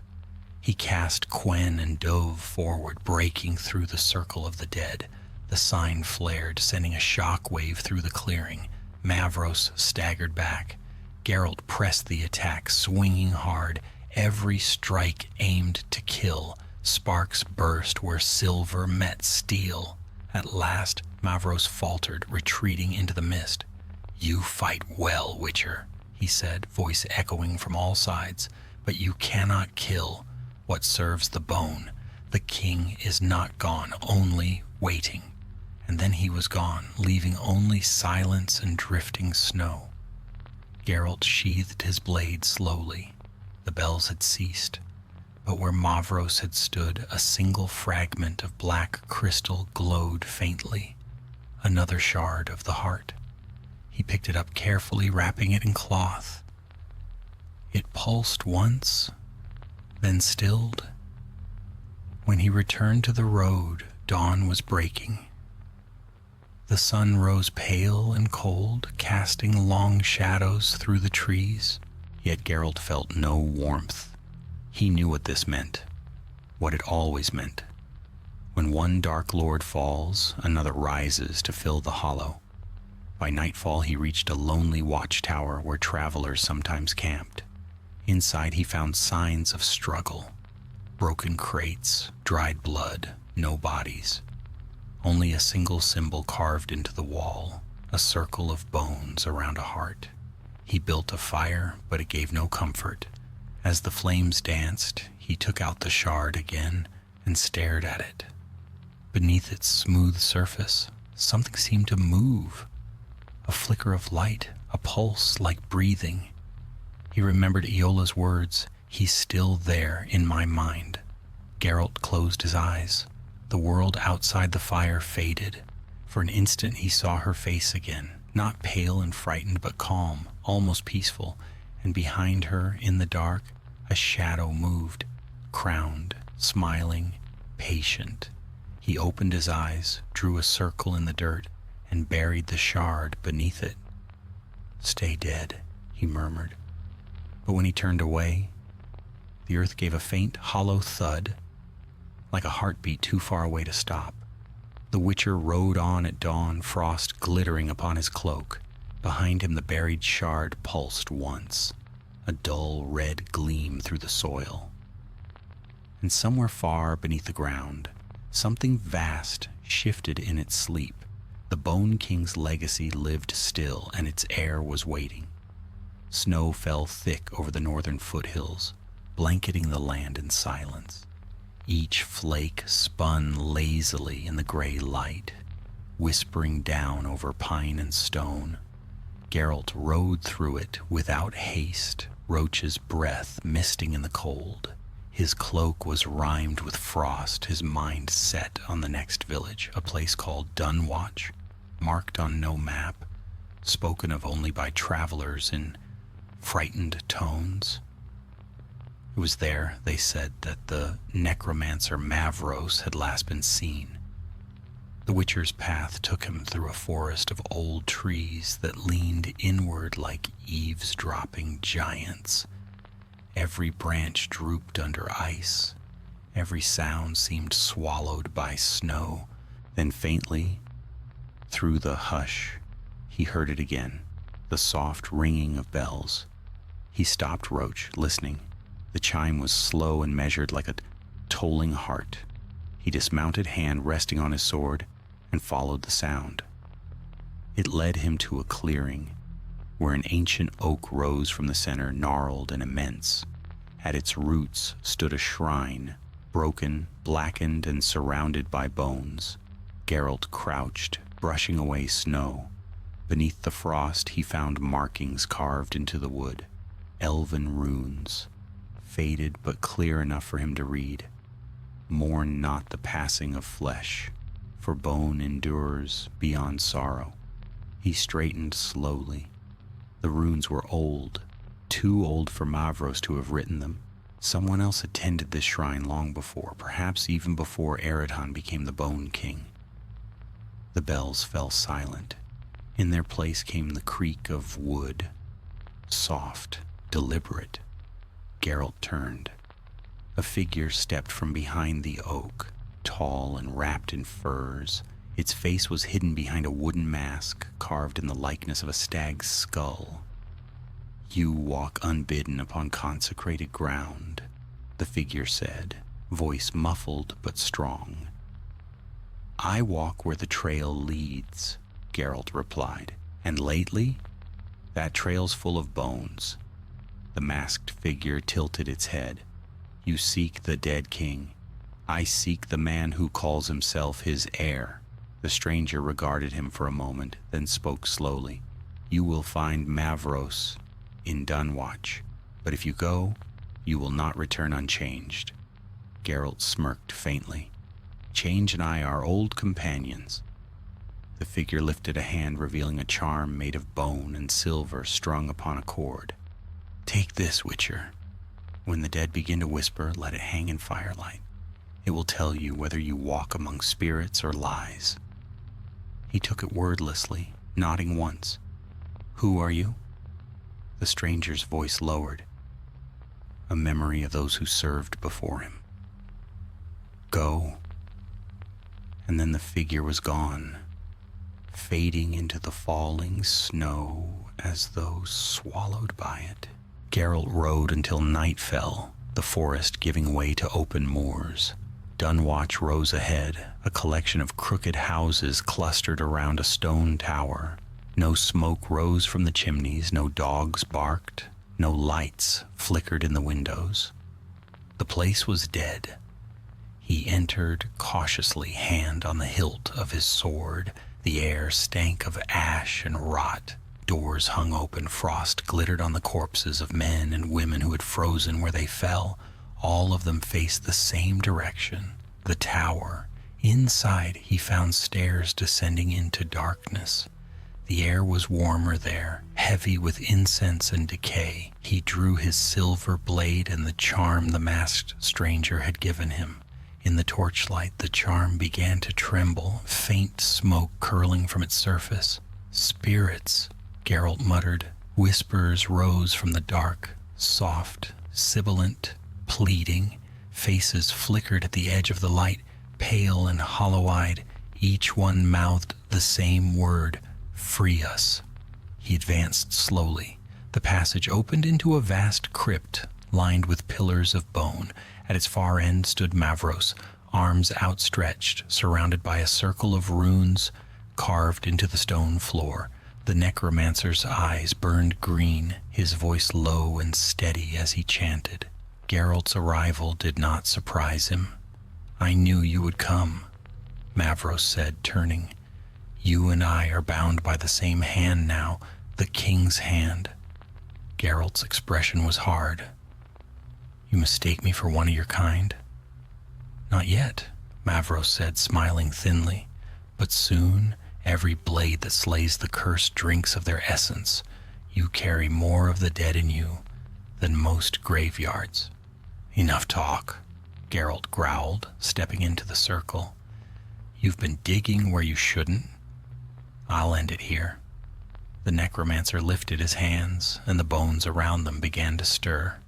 Speaker 1: He cast Quen and dove forward, breaking through the circle of the dead. The sign flared, sending a shock wave through the clearing. Mavros staggered back. Geralt pressed the attack, swinging hard, every strike aimed to kill. Sparks burst where silver met steel. At last, Mavros faltered, retreating into the mist. "You fight well, Witcher," he said, voice echoing from all sides, "but you cannot kill what serves the bone. The king is not gone, only waiting." And then he was gone, leaving only silence and drifting snow. Geralt sheathed his blade slowly. The bells had ceased, but where Mavros had stood, a single fragment of black crystal glowed faintly. Another shard of the heart. He picked it up carefully, wrapping it in cloth. It pulsed once, then stilled. When he returned to the road, dawn was breaking. The sun rose pale and cold, casting long shadows through the trees. Yet Geralt felt no warmth. He knew what this meant, what it always meant. When one dark lord falls, another rises to fill the hollow. By nightfall he reached a lonely watchtower where travelers sometimes camped. Inside he found signs of struggle. Broken crates, dried blood, no bodies. Only a single symbol carved into the wall, a circle of bones around a heart. He built a fire, but it gave no comfort. As the flames danced, he took out the shard again and stared at it. Beneath its smooth surface, something seemed to move. A flicker of light, a pulse like breathing. He remembered Iola's words, "He's still there in my mind." Geralt closed his eyes. The world outside the fire faded. For an instant he saw her face again, not pale and frightened, but calm, almost peaceful, and behind her, in the dark, a shadow moved, crowned, smiling, patient. He opened his eyes, drew a circle in the dirt, and buried the shard beneath it. "Stay dead," he murmured. But when he turned away, the earth gave a faint, hollow thud, like a heartbeat too far away to stop. The Witcher rode on at dawn, frost glittering upon his cloak. Behind him the buried shard pulsed once, a dull red gleam through the soil. And somewhere far beneath the ground, something vast shifted in its sleep. The Bone King's legacy lived still, and its heir was waiting. Snow fell thick over the northern foothills, blanketing the land in silence. Each flake spun lazily in the gray light, whispering down over pine and stone. Geralt rode through it without haste, Roach's breath misting in the cold. His cloak was rimed with frost, his mind set on the next village, a place called Dunwatch, marked on no map, spoken of only by travelers in frightened tones. It was there, they said, that the necromancer Mavros had last been seen. The Witcher's path took him through a forest of old trees that leaned inward like eavesdropping giants. Every branch drooped under ice, Every sound seemed swallowed by snow. Then faintly, through the hush, he heard it again, the soft ringing of bells. He stopped Roach, listening. The chime was slow and measured like a tolling heart. He dismounted, hand resting on his sword, and followed the sound. It led him to a clearing where an ancient oak rose from the center, gnarled and immense. At its roots stood a shrine, broken, blackened, and surrounded by bones. Geralt crouched, brushing away snow. Beneath the frost he found markings carved into the wood, elven runes, faded but clear enough for him to read. Mourn not the passing of flesh, for bone endures beyond sorrow. He straightened slowly. The runes were old, too old for Mavros to have written them. Someone else attended this shrine long before, perhaps even before Eredhan became the Bone King. The bells fell silent. In their place came the creak of wood, soft, deliberate. Geralt turned. A figure stepped from behind the oak, tall and wrapped in furs. Its face was hidden behind a wooden mask carved in the likeness of a stag's skull. "You walk unbidden upon consecrated ground," the figure said, voice muffled but strong. "I walk where the trail leads," Geralt replied. "And lately, that trail's full of bones." The masked figure tilted its head. "You seek the dead king. I seek the man who calls himself his heir." The stranger regarded him for a moment, then spoke slowly. "You will find Mavros in Dunwatch, but if you go, you will not return unchanged." Geralt smirked faintly. "Change and I are old companions." The figure lifted a hand, revealing a charm made of bone and silver strung upon a cord. "Take this, Witcher. When the dead begin to whisper, let it hang in firelight. It will tell you whether you walk among spirits or lies." He took it wordlessly, nodding once. "Who are you?" The stranger's voice lowered. "A memory of those who served before him." "Go." And then the figure was gone, fading into the falling snow as though swallowed by it. Geralt rode until night fell, the forest giving way to open moors. Dunwatch rose ahead, a collection of crooked houses clustered around a stone tower. No smoke rose from the chimneys, no dogs barked, no lights flickered in the windows. The place was dead. He entered cautiously, hand on the hilt of his sword. The air stank of ash and rot. Doors hung open, frost glittered on the corpses of men and women who had frozen where they fell. All of them faced the same direction, the tower. Inside, he found stairs descending into darkness. The air was warmer there, heavy with incense and decay. He drew his silver blade and the charm the masked stranger had given him. In the torchlight, the charm began to tremble, faint smoke curling from its surface. "Spirits," Geralt muttered. Whispers rose from the dark, soft, sibilant, pleading. Faces flickered at the edge of the light, pale and hollow-eyed. Each one mouthed the same word, "Free us." He advanced slowly. The passage opened into a vast crypt, lined with pillars of bone. At its far end stood Mavros, arms outstretched, surrounded by a circle of runes carved into the stone floor. The necromancer's eyes burned green, his voice low and steady as he chanted. Geralt's arrival did not surprise him. "I knew you would come," Mavros said, turning. "You and I are bound by the same hand now, the king's hand." Geralt's expression was hard. "You mistake me for one of your kind?" "Not yet," Mavros said, smiling thinly. "But soon every blade that slays the curse drinks of their essence. You carry more of the dead in you than most graveyards." "Enough talk," Geralt growled, stepping into the circle. "You've been digging where you shouldn't. I'll end it here." The necromancer lifted his hands, and the bones around them began to stir.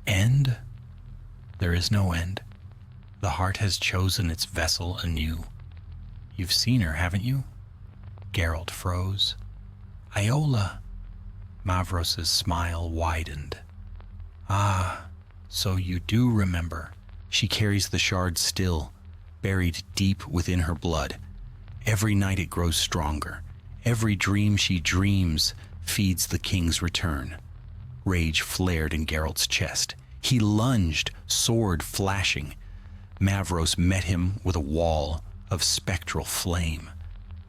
Speaker 1: "End? There is no end. The heart has chosen its vessel anew. You've seen her, haven't you? Geralt froze. Iola! Mavros's smile widened. Ah, so you do remember. She carries the shard still, buried deep within her blood. Every night it grows stronger. Every dream she dreams feeds the king's return. Rage flared in Geralt's chest. He lunged, sword flashing. Mavros met him with a wall of spectral flame.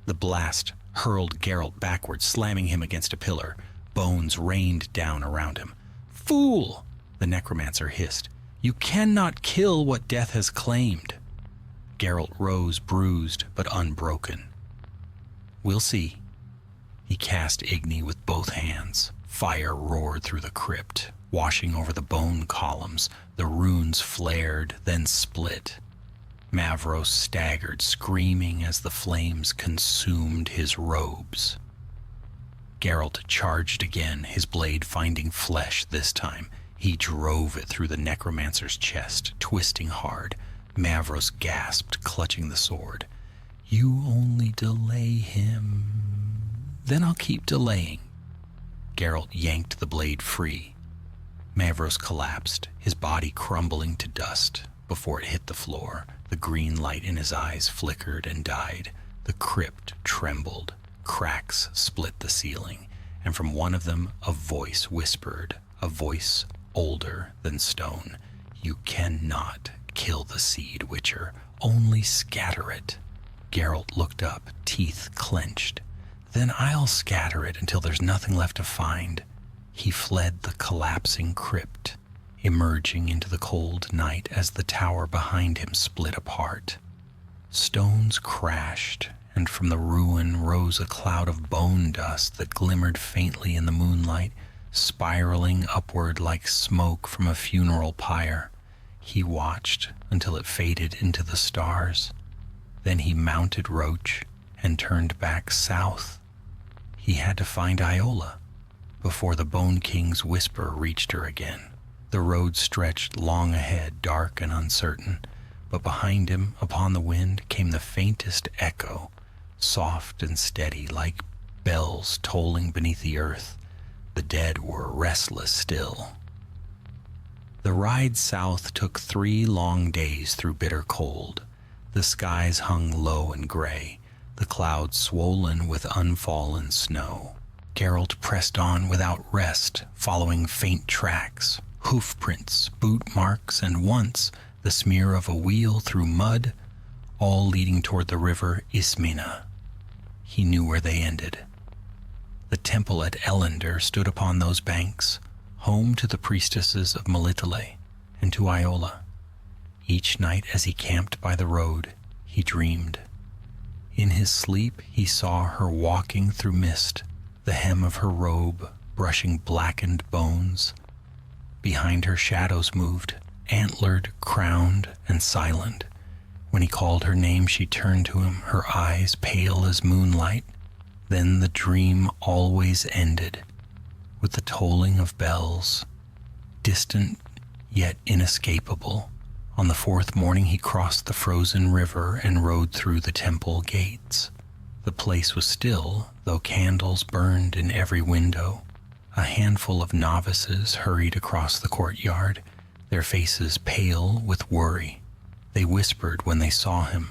Speaker 1: The blast hurled Geralt backward, slamming him against a pillar. Bones rained down around him. Fool! The necromancer hissed. You cannot kill what death has claimed. Geralt rose, bruised but unbroken. We'll see. He cast Igni with both hands. Fire roared through the crypt, washing over the bone columns. The runes flared, then split. Mavros staggered, screaming as the flames consumed his robes. Geralt charged again, his blade finding flesh this time. He drove it through the necromancer's chest, twisting hard. Mavros gasped, clutching the sword. You only delay him. Then I'll keep delaying. Geralt yanked the blade free. Mavros collapsed, his body crumbling to dust. Before it hit the floor, the green light in his eyes flickered and died. The crypt trembled. Cracks split the ceiling, and from one of them a voice whispered, a voice older than stone. You cannot kill the seed, Witcher. Only scatter it. Geralt looked up, teeth clenched. Then I'll scatter it until there's nothing left to find. He fled the collapsing crypt, emerging into the cold night as the tower behind him split apart. Stones crashed, and from the ruin rose a cloud of bone dust that glimmered faintly in the moonlight, spiraling upward like smoke from a funeral pyre. He watched until it faded into the stars. Then he mounted Roach and turned back south. He had to find Iola before the Bone King's whisper reached her again. The road stretched long ahead, dark and uncertain, but behind him, upon the wind, came the faintest echo, soft and steady, like bells tolling beneath the earth. The dead were restless still. The ride south took 3 long days through bitter cold. The skies hung low and gray, the clouds swollen with unfallen snow. Geralt pressed on without rest, following faint tracks, hoof prints, boot marks, and once the smear of a wheel through mud, all leading toward the river Ismina. He knew where they ended. The temple at Ellender stood upon those banks, home to the priestesses of Melitele and to Iola. Each night as he camped by the road, he dreamed. In his sleep he saw her walking through mist, the hem of her robe brushing blackened bones. Behind her shadows moved, antlered, crowned, and silent. When he called her name, she turned to him, her eyes pale as moonlight. Then the dream always ended with the tolling of bells, distant yet inescapable. On the 4th morning he crossed the frozen river and rode through the temple gates. The place was still, though candles burned in every window. A handful of novices hurried across the courtyard, their faces pale with worry. They whispered when they saw him.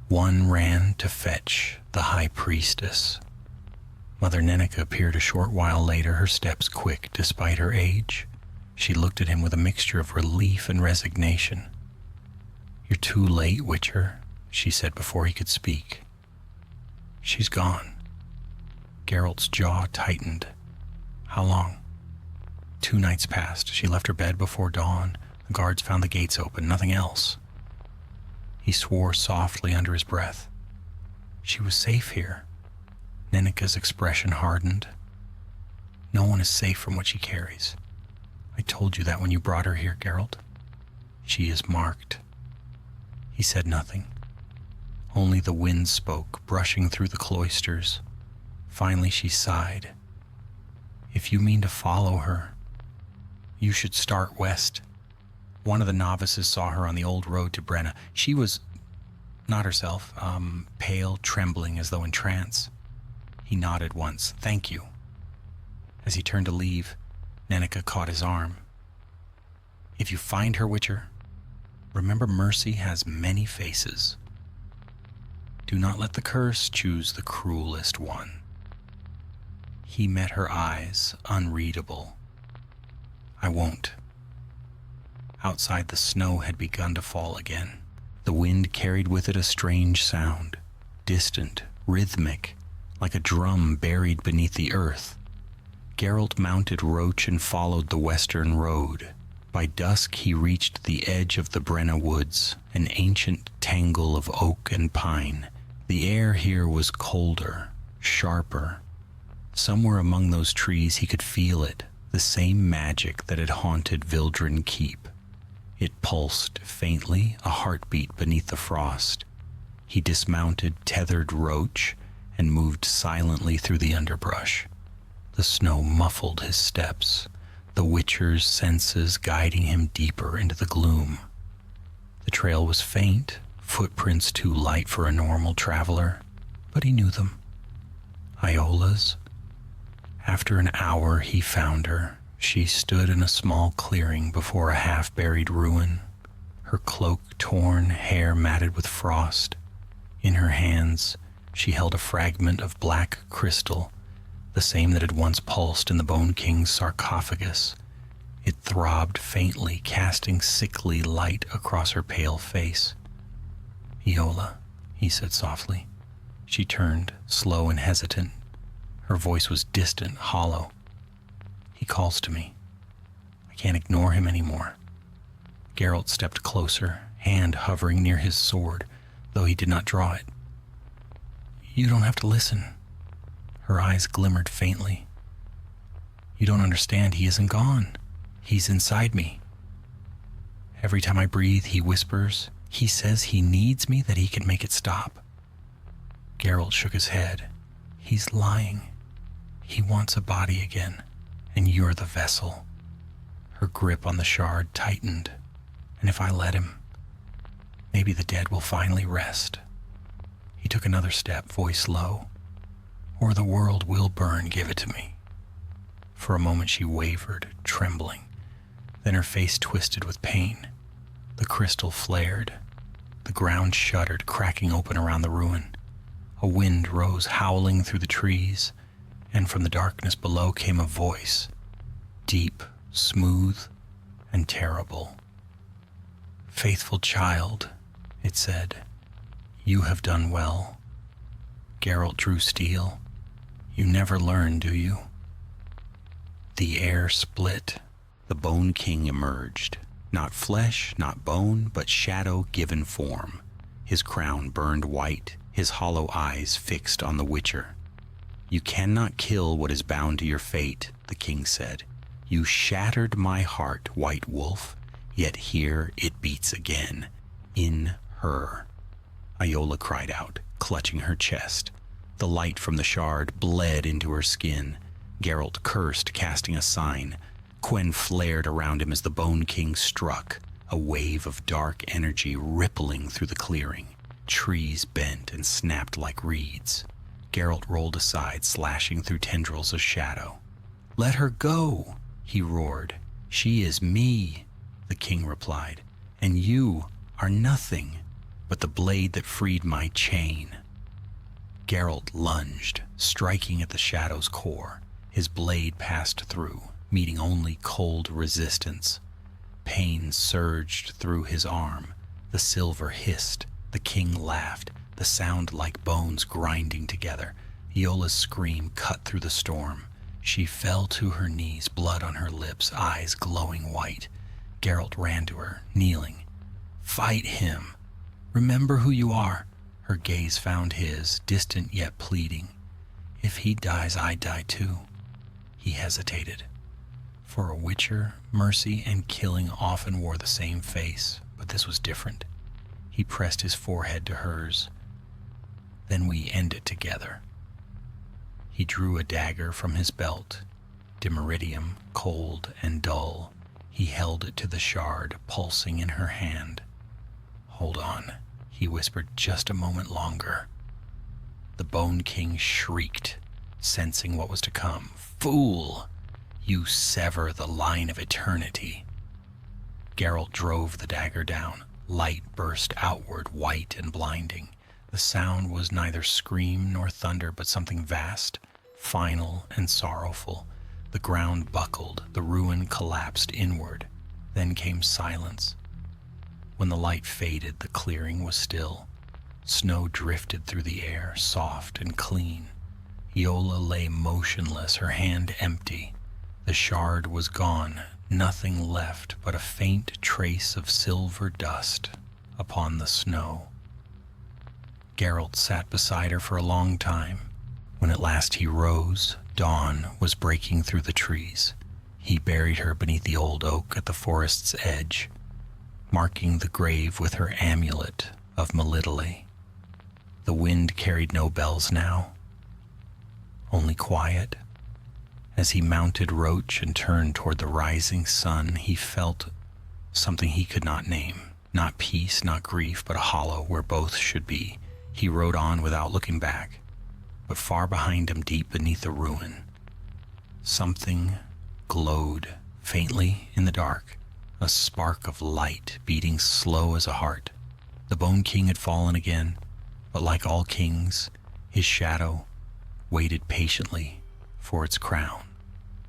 Speaker 1: One ran to fetch the high priestess. Mother Nenica appeared a short while later, her steps quick despite her age. She looked at him with a mixture of relief and resignation. You're too late, Witcher, she said before he could speak. She's gone. Geralt's jaw tightened. How long? 2 nights passed. She left her bed before dawn. The guards found the gates open, nothing else. He swore softly under his breath. She was safe here. Nenica's expression hardened. No one is safe from what she carries. I told you that when you brought her here, Geralt. She is marked. He said nothing. Only the wind spoke, brushing through the cloisters. Finally she sighed. If you mean to follow her, you should start west. One of the novices saw her on the old road to Brenna. She was not herself, pale, trembling as though in trance. He nodded once. Thank you. As he turned to leave, Nenica caught his arm. If you find her, Witcher, remember mercy has many faces. Do not let the curse choose the cruelest one. He met her eyes, unreadable. I won't. Outside, the snow had begun to fall again. The wind carried with it a strange sound, distant, rhythmic, like a drum buried beneath the earth. Geralt mounted Roach and followed the western road. By dusk he reached the edge of the Brenna woods, an ancient tangle of oak and pine. The air here was colder, sharper. Somewhere among those trees he could feel it, the same magic that had haunted Vildren Keep. It pulsed faintly, a heartbeat beneath the frost. He dismounted tethered Roach and moved silently through the underbrush. The snow muffled his steps, the Witcher's senses guiding him deeper into the gloom. The trail was faint, footprints too light for a normal traveler, but he knew them. Iola's. After an hour he found her. She stood in a small clearing before a half-buried ruin, her cloak torn, hair matted with frost. In her hands, she held a fragment of black crystal, the same that had once pulsed in the Bone King's sarcophagus. It throbbed faintly, casting sickly light across her pale face. Iola, he said softly. She turned, slow and hesitant. Her voice was distant, hollow. He calls to me. I can't ignore him anymore. Geralt stepped closer, hand hovering near his sword, though he did not draw it. You don't have to listen. Her eyes glimmered faintly. You don't understand. He isn't gone. He's inside me. Every time I breathe, he whispers. He says he needs me, that he can make it stop. Geralt shook his head. He's lying. He wants a body again. And you're the vessel. Her grip on the shard tightened, and if I let him, maybe the dead will finally rest. He took another step, voice low. Or the world will burn, give it to me. For a moment she wavered, trembling. Then her face twisted with pain. The crystal flared. The ground shuddered, cracking open around the ruin. A wind rose, howling through the trees. And from the darkness below came a voice, deep, smooth, and terrible. Faithful child, it said, you have done well. Geralt drew steel. You never learn, do you? The air split. The Bone King emerged. Not flesh, not bone, but shadow given form. His crown burned white, his hollow eyes fixed on the Witcher. You cannot kill what is bound to your fate, the king said. You shattered my heart, White Wolf, yet here it beats again, in her. Iola cried out, clutching her chest. The light from the shard bled into her skin. Geralt cursed, casting a sign. Quen flared around him as the Bone King struck, a wave of dark energy rippling through the clearing. Trees bent and snapped like reeds. Geralt rolled aside, slashing through tendrils of shadow. Let her go, he roared. She is me, the king replied, and you are nothing but the blade that freed my chain. Geralt lunged, striking at the shadow's core. His blade passed through, meeting only cold resistance. Pain surged through his arm. The silver hissed. The king laughed, the sound like bones grinding together. Iola's scream cut through the storm. She fell to her knees, blood on her lips, eyes glowing white. Geralt ran to her, kneeling. Fight him. Remember who you are. Her gaze found his, distant yet pleading. If he dies, I die too. He hesitated. For a Witcher, mercy and killing often wore the same face, but this was different. He pressed his forehead to hers. Then we end it together. He drew a dagger from his belt, dimeridium, cold and dull. He held it to the shard, pulsing in her hand. "Hold on," he whispered, "just a moment longer." The Bone King shrieked, sensing what was to come. "Fool! You sever the line of eternity." Geralt drove the dagger down. Light burst outward, white and blinding. The sound was neither scream nor thunder, but something vast, final and sorrowful. The ground buckled, the ruin collapsed inward. Then came silence. When the light faded, the clearing was still. Snow drifted through the air, soft and clean. Iola lay motionless, her hand empty. The shard was gone, nothing left but a faint trace of silver dust upon the snow. Geralt sat beside her for a long time. When at last he rose, dawn was breaking through the trees. He buried her beneath the old oak at the forest's edge, marking the grave with her amulet of Melitele. The wind carried no bells now, only quiet. As he mounted Roach and turned toward the rising sun, he felt something he could not name. Not peace, not grief, but a hollow where both should be. He rode on without looking back, but far behind him, deep beneath the ruin, something glowed faintly in the dark, a spark of light beating slow as a heart. The Bone King had fallen again, but like all kings, his shadow waited patiently for its crown.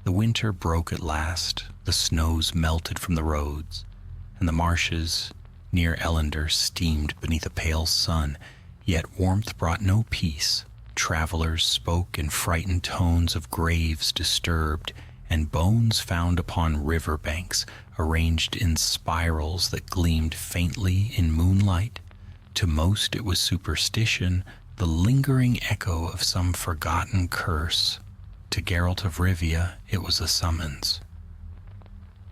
Speaker 1: The winter broke at last, the snows melted from the roads, and the marshes near Ellender steamed beneath a pale sun, yet warmth brought no peace. Travelers spoke in frightened tones of graves disturbed and bones found upon river banks, arranged in spirals that gleamed faintly in moonlight. To most it was superstition, the lingering echo of some forgotten curse. To Geralt of Rivia it was a summons.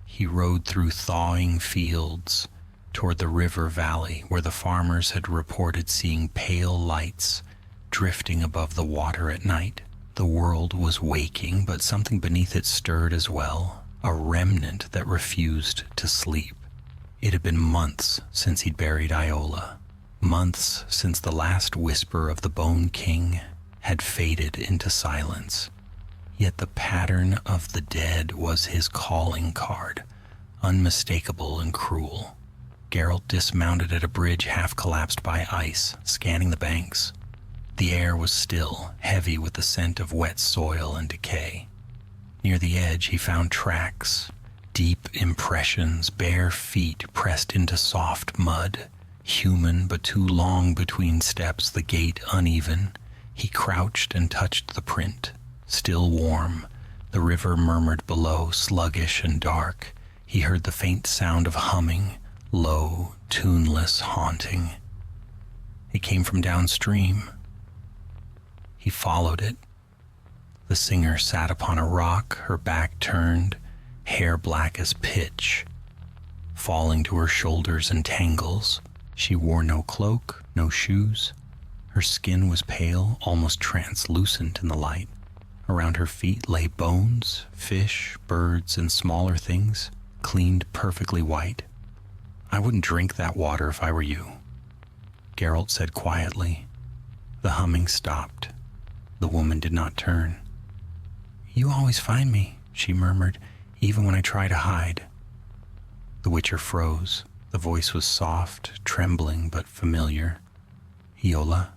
Speaker 1: He rode through thawing fields toward the river valley where the farmers had reported seeing pale lights drifting above the water at night. The world was waking, but something beneath it stirred as well, a remnant that refused to sleep. It had been months since he'd buried Iola, months since the last whisper of the Bone King had faded into silence. Yet the pattern of the dead was his calling card, unmistakable and cruel. Geralt dismounted at a bridge half collapsed by ice, scanning the banks. The air was still, heavy with the scent of wet soil and decay. Near the edge he found tracks, deep impressions, bare feet pressed into soft mud, human but too long between steps, the gait uneven. He crouched and touched the print. Still warm, the river murmured below, sluggish and dark. He heard the faint sound of humming, low, tuneless, haunting. It came from downstream. He followed it. The singer sat upon a rock, her back turned, hair black as pitch, falling to her shoulders in tangles. She wore no cloak, no shoes. Her skin was pale, almost translucent in the light. Around her feet lay bones, fish, birds, and smaller things, cleaned perfectly white. "I wouldn't drink that water if I were you," Geralt said quietly. The humming stopped. The woman did not turn. "You always find me," she murmured, "even when I try to hide." The Witcher froze. The voice was soft, trembling, but familiar. "Iola?"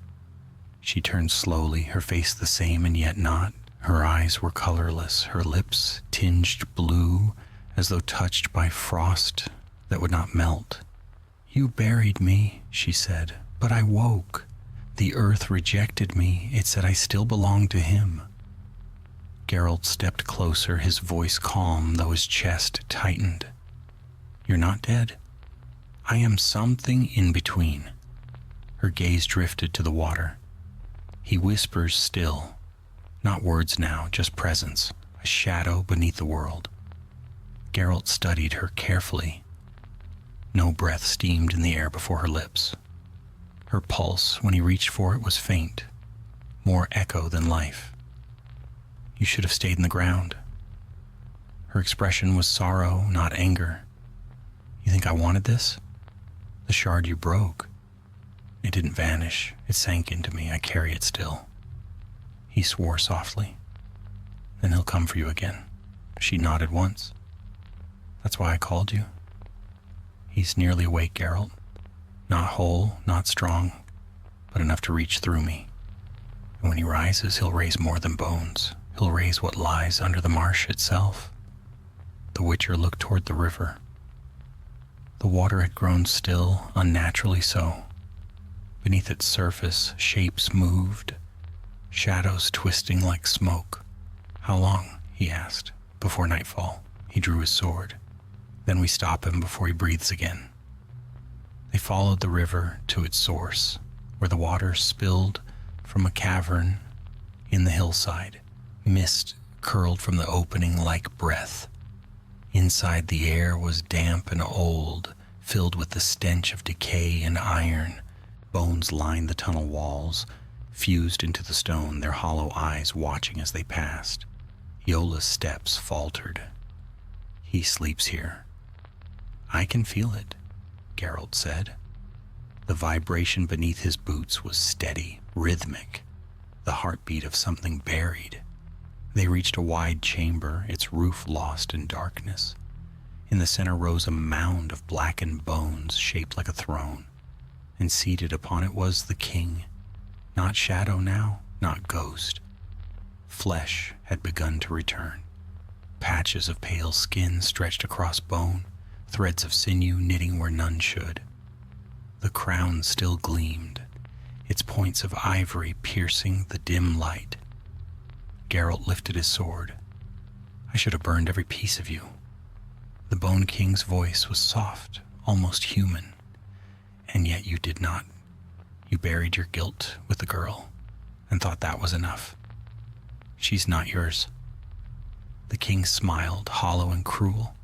Speaker 1: She turned slowly, her face the same and yet not. Her eyes were colorless, her lips tinged blue, as though touched by frost that would not melt. "You buried me," she said, "but I woke. The earth rejected me. It said I still belonged to him." Geralt stepped closer, his voice calm, though his chest tightened. "You're not dead. I am something in between." Her gaze drifted to the water. He whispers still. Not words now, just presence, a shadow beneath the world. Geralt studied her carefully. No breath steamed in the air before her lips. Her pulse, when he reached for it, was faint, more echo than life. "You should have stayed in the ground." Her expression was sorrow, not anger. "You think I wanted this? The shard you broke. It didn't vanish. It sank into me. I carry it still." He swore softly. "Then he'll come for you again." She nodded once. "That's why I called you." "He's nearly awake, Geralt. Not whole, not strong, but enough to reach through me. And when he rises, he'll raise more than bones. He'll raise what lies under the marsh itself." The Witcher looked toward the river. The water had grown still, unnaturally so. Beneath its surface, shapes moved, shadows twisting like smoke. "How long?" he asked. "Before nightfall." He drew his sword. "Then we stop him before he breathes again." They followed the river to its source, where the water spilled from a cavern in the hillside. Mist curled from the opening like breath. Inside, the air was damp and old, filled with the stench of decay and iron. Bones lined the tunnel walls, fused into the stone, their hollow eyes watching as they passed. Iola's steps faltered. "He sleeps here." "I can feel it," Geralt said. The vibration beneath his boots was steady, rhythmic, the heartbeat of something buried. They reached a wide chamber, its roof lost in darkness. In the center rose a mound of blackened bones shaped like a throne, and seated upon it was the king. Not shadow now, not ghost. Flesh had begun to return. Patches of pale skin stretched across bone, threads of sinew knitting where none should. The crown still gleamed, its points of ivory piercing the dim light. Geralt lifted his sword. "I should have burned every piece of you." The Bone King's voice was soft, almost human. "And yet you did not. You buried your guilt with the girl, and thought that was enough. She's not yours." The king smiled, hollow and cruel.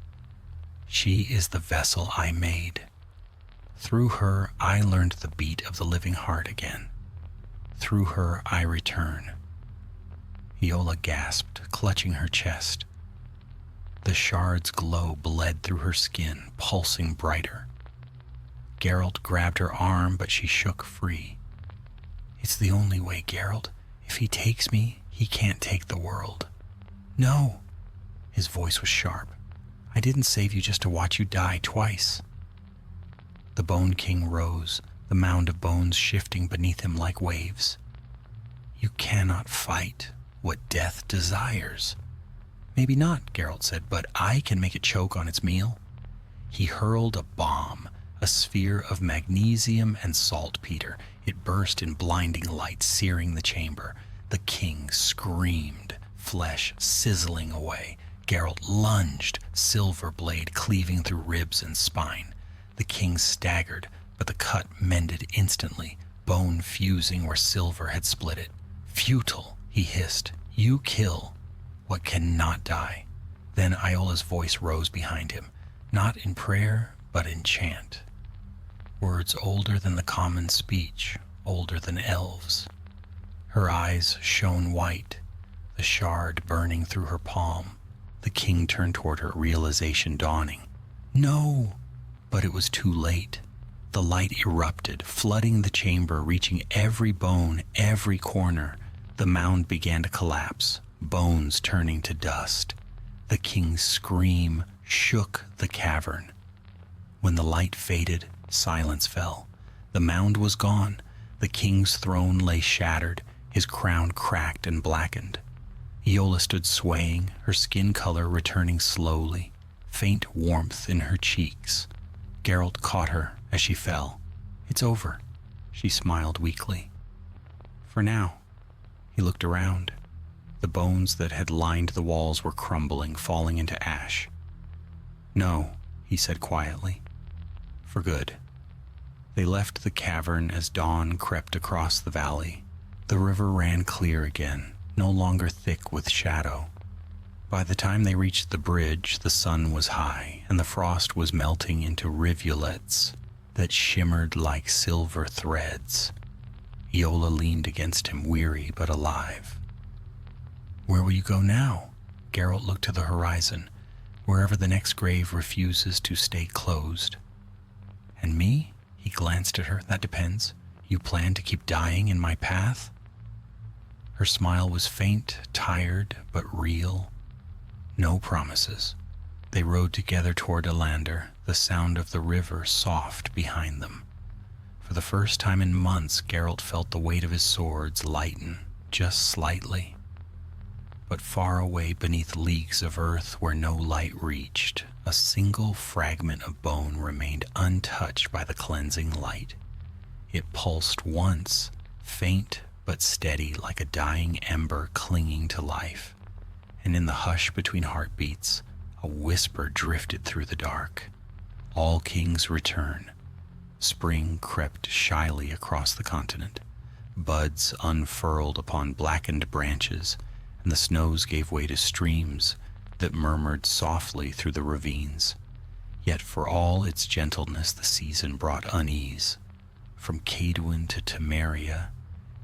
Speaker 1: "She is the vessel I made. Through her I learned the beat of the living heart again. Through her I return." Iola gasped, clutching her chest. The shard's glow bled through her skin, pulsing brighter. Geralt grabbed her arm, but she shook free. "It's the only way, Geralt. If he takes me, he can't take the world." "No!" His voice was sharp. "I didn't save you just to watch you die twice." The Bone King rose, the mound of bones shifting beneath him like waves. "You cannot fight what death desires." "Maybe not," Geralt said, "but I can make it choke on its meal." He hurled a bomb, a sphere of magnesium and saltpeter. It burst in blinding light, searing the chamber. The king screamed, flesh sizzling away. Geralt lunged, silver blade cleaving through ribs and spine. The king staggered, but the cut mended instantly, bone fusing where silver had split it. "Futile," he hissed. "You kill what cannot die." Then Iola's voice rose behind him, not in prayer, but in chant. Words older than the common speech, older than elves. Her eyes shone white, the shard burning through her palm. The king turned toward her, realization dawning. "No!" But it was too late. The light erupted, flooding the chamber, reaching every bone, every corner. The mound began to collapse, bones turning to dust. The king's scream shook the cavern. When the light faded, silence fell. The mound was gone. The king's throne lay shattered, his crown cracked and blackened. Iola stood swaying, her skin color returning slowly, faint warmth in her cheeks. Geralt caught her as she fell. "It's over," she smiled weakly. "For now." He looked around. The bones that had lined the walls were crumbling, falling into ash. "No," he said quietly. "For good." They left the cavern as dawn crept across the valley. The river ran clear again, no longer thick with shadow. By the time they reached the bridge, the sun was high, and the frost was melting into rivulets that shimmered like silver threads. Iola leaned against him, weary but alive. "Where will you go now?" Geralt looked to the horizon. wherever the next grave refuses to stay closed. And me? He glanced at her. That depends. You plan to keep dying in my path? Her smile was faint, tired, but real. No promises. They rode together toward Elander, the sound of the river soft behind them. For the first time in months, Geralt felt the weight of his swords lighten, just slightly. But far away beneath leagues of earth where no light reached, a single fragment of bone remained untouched by the cleansing light. It pulsed once, faint but steady like a dying ember clinging to life. And in the hush between heartbeats, a whisper drifted through the dark. All kings return. Spring crept shyly across the continent. Buds unfurled upon blackened branches, and the snows gave way to streams that murmured softly through the ravines. Yet for all its gentleness, the season brought unease. From Cadwin to Temeria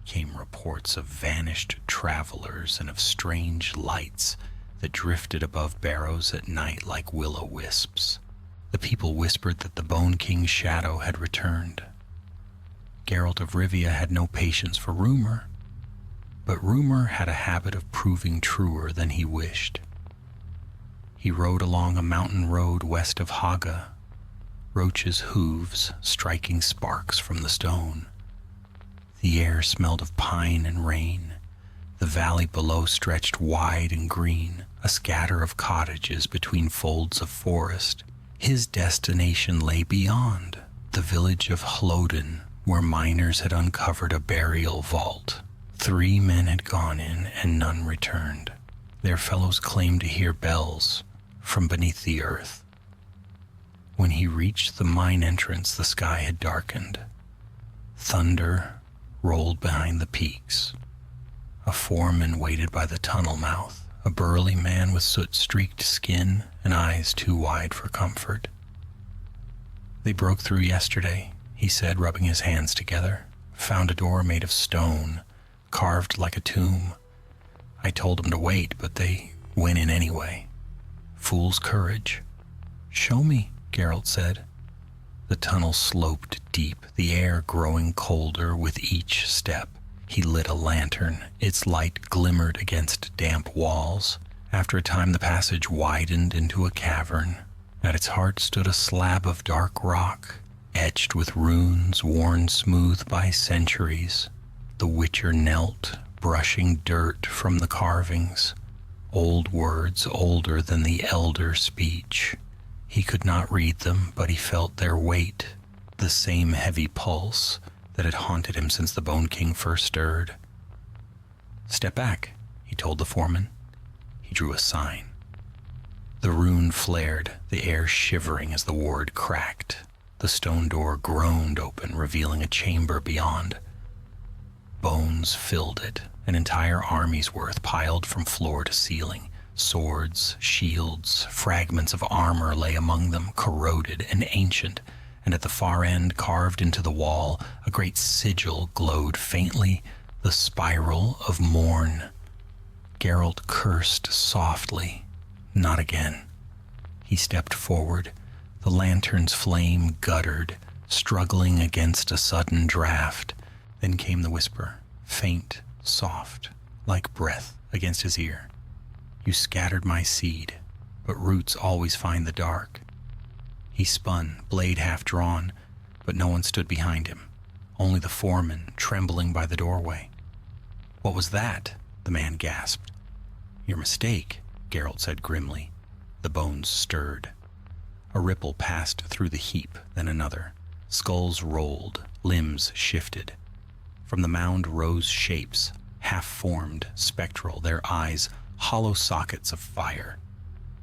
Speaker 1: came reports of vanished travelers and of strange lights that drifted above barrows at night like will-o'-wisps. The people whispered that the Bone King's shadow had returned. Geralt of Rivia had no patience for rumor, but rumor had a habit of proving truer than he wished. He rode along a mountain road west of Haga, Roach's hooves striking sparks from the stone. The air smelled of pine and rain. The valley below stretched wide and green, a scatter of cottages between folds of forest. His destination lay beyond, the village of Hlodin, where miners had uncovered a burial vault. 3 men had gone in and none returned. Their fellows claimed to hear bells from beneath the earth. When he reached the mine entrance, the sky had darkened. Thunder rolled behind the peaks. A foreman waited by the tunnel mouth, a burly man with soot-streaked skin and eyes too wide for comfort. "They broke through yesterday," he said, rubbing his hands together. "Found a door made of stone, carved like a tomb. I told them to wait, but they went in anyway. Fool's courage." "Show me," Geralt said. The tunnel sloped deep, the air growing colder with each step. He lit a lantern. Its light glimmered against damp walls. After a time, the passage widened into a cavern. At its heart stood a slab of dark rock, etched with runes worn smooth by centuries. The Witcher knelt, brushing dirt from the carvings. Old words older than the elder speech. He could not read them, but he felt their weight, the same heavy pulse that had haunted him since the Bone King first stirred. "Step back," he told the foreman. He drew a sign. The rune flared, the air shivering as the ward cracked. The stone door groaned open, revealing a chamber beyond. Bones filled it, an entire army's worth piled from floor to ceiling. Swords, shields, fragments of armor lay among them, corroded and ancient, and at the far end, carved into the wall, a great sigil glowed faintly, the spiral of morn. Geralt cursed softly. Not again. He stepped forward. The lantern's flame guttered, struggling against a sudden draft. Then came the whisper, faint, soft, like breath against his ear. "You scattered my seed, but roots always find the dark." He spun, blade half drawn, but no one stood behind him. Only the foreman, trembling by the doorway. "What was that?" the man gasped. "Your mistake," Geralt said grimly. The bones stirred. A ripple passed through the heap, then another. Skulls rolled, limbs shifted. From the mound rose shapes, half-formed, spectral, their eyes hollow sockets of fire.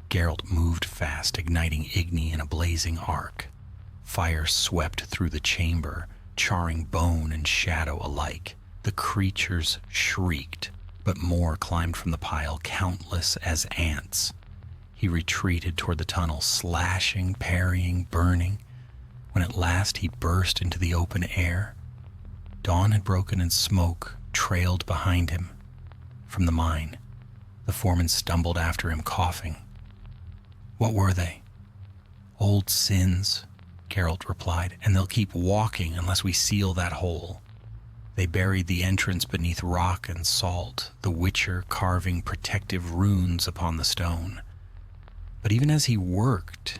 Speaker 1: Geralt moved fast, igniting Igni in a blazing arc. Fire swept through the chamber, charring bone and shadow alike. The creatures shrieked, but more climbed from the pile, countless as ants. He retreated toward the tunnel, slashing, parrying, burning. When at last he burst into the open air, dawn had broken and smoke trailed behind him. From the mine, the foreman stumbled after him, coughing. What were they? Old sins, Geralt replied, and they'll keep walking unless we seal that hole. They buried the entrance beneath rock and salt, the Witcher carving protective runes upon the stone. But even as he worked,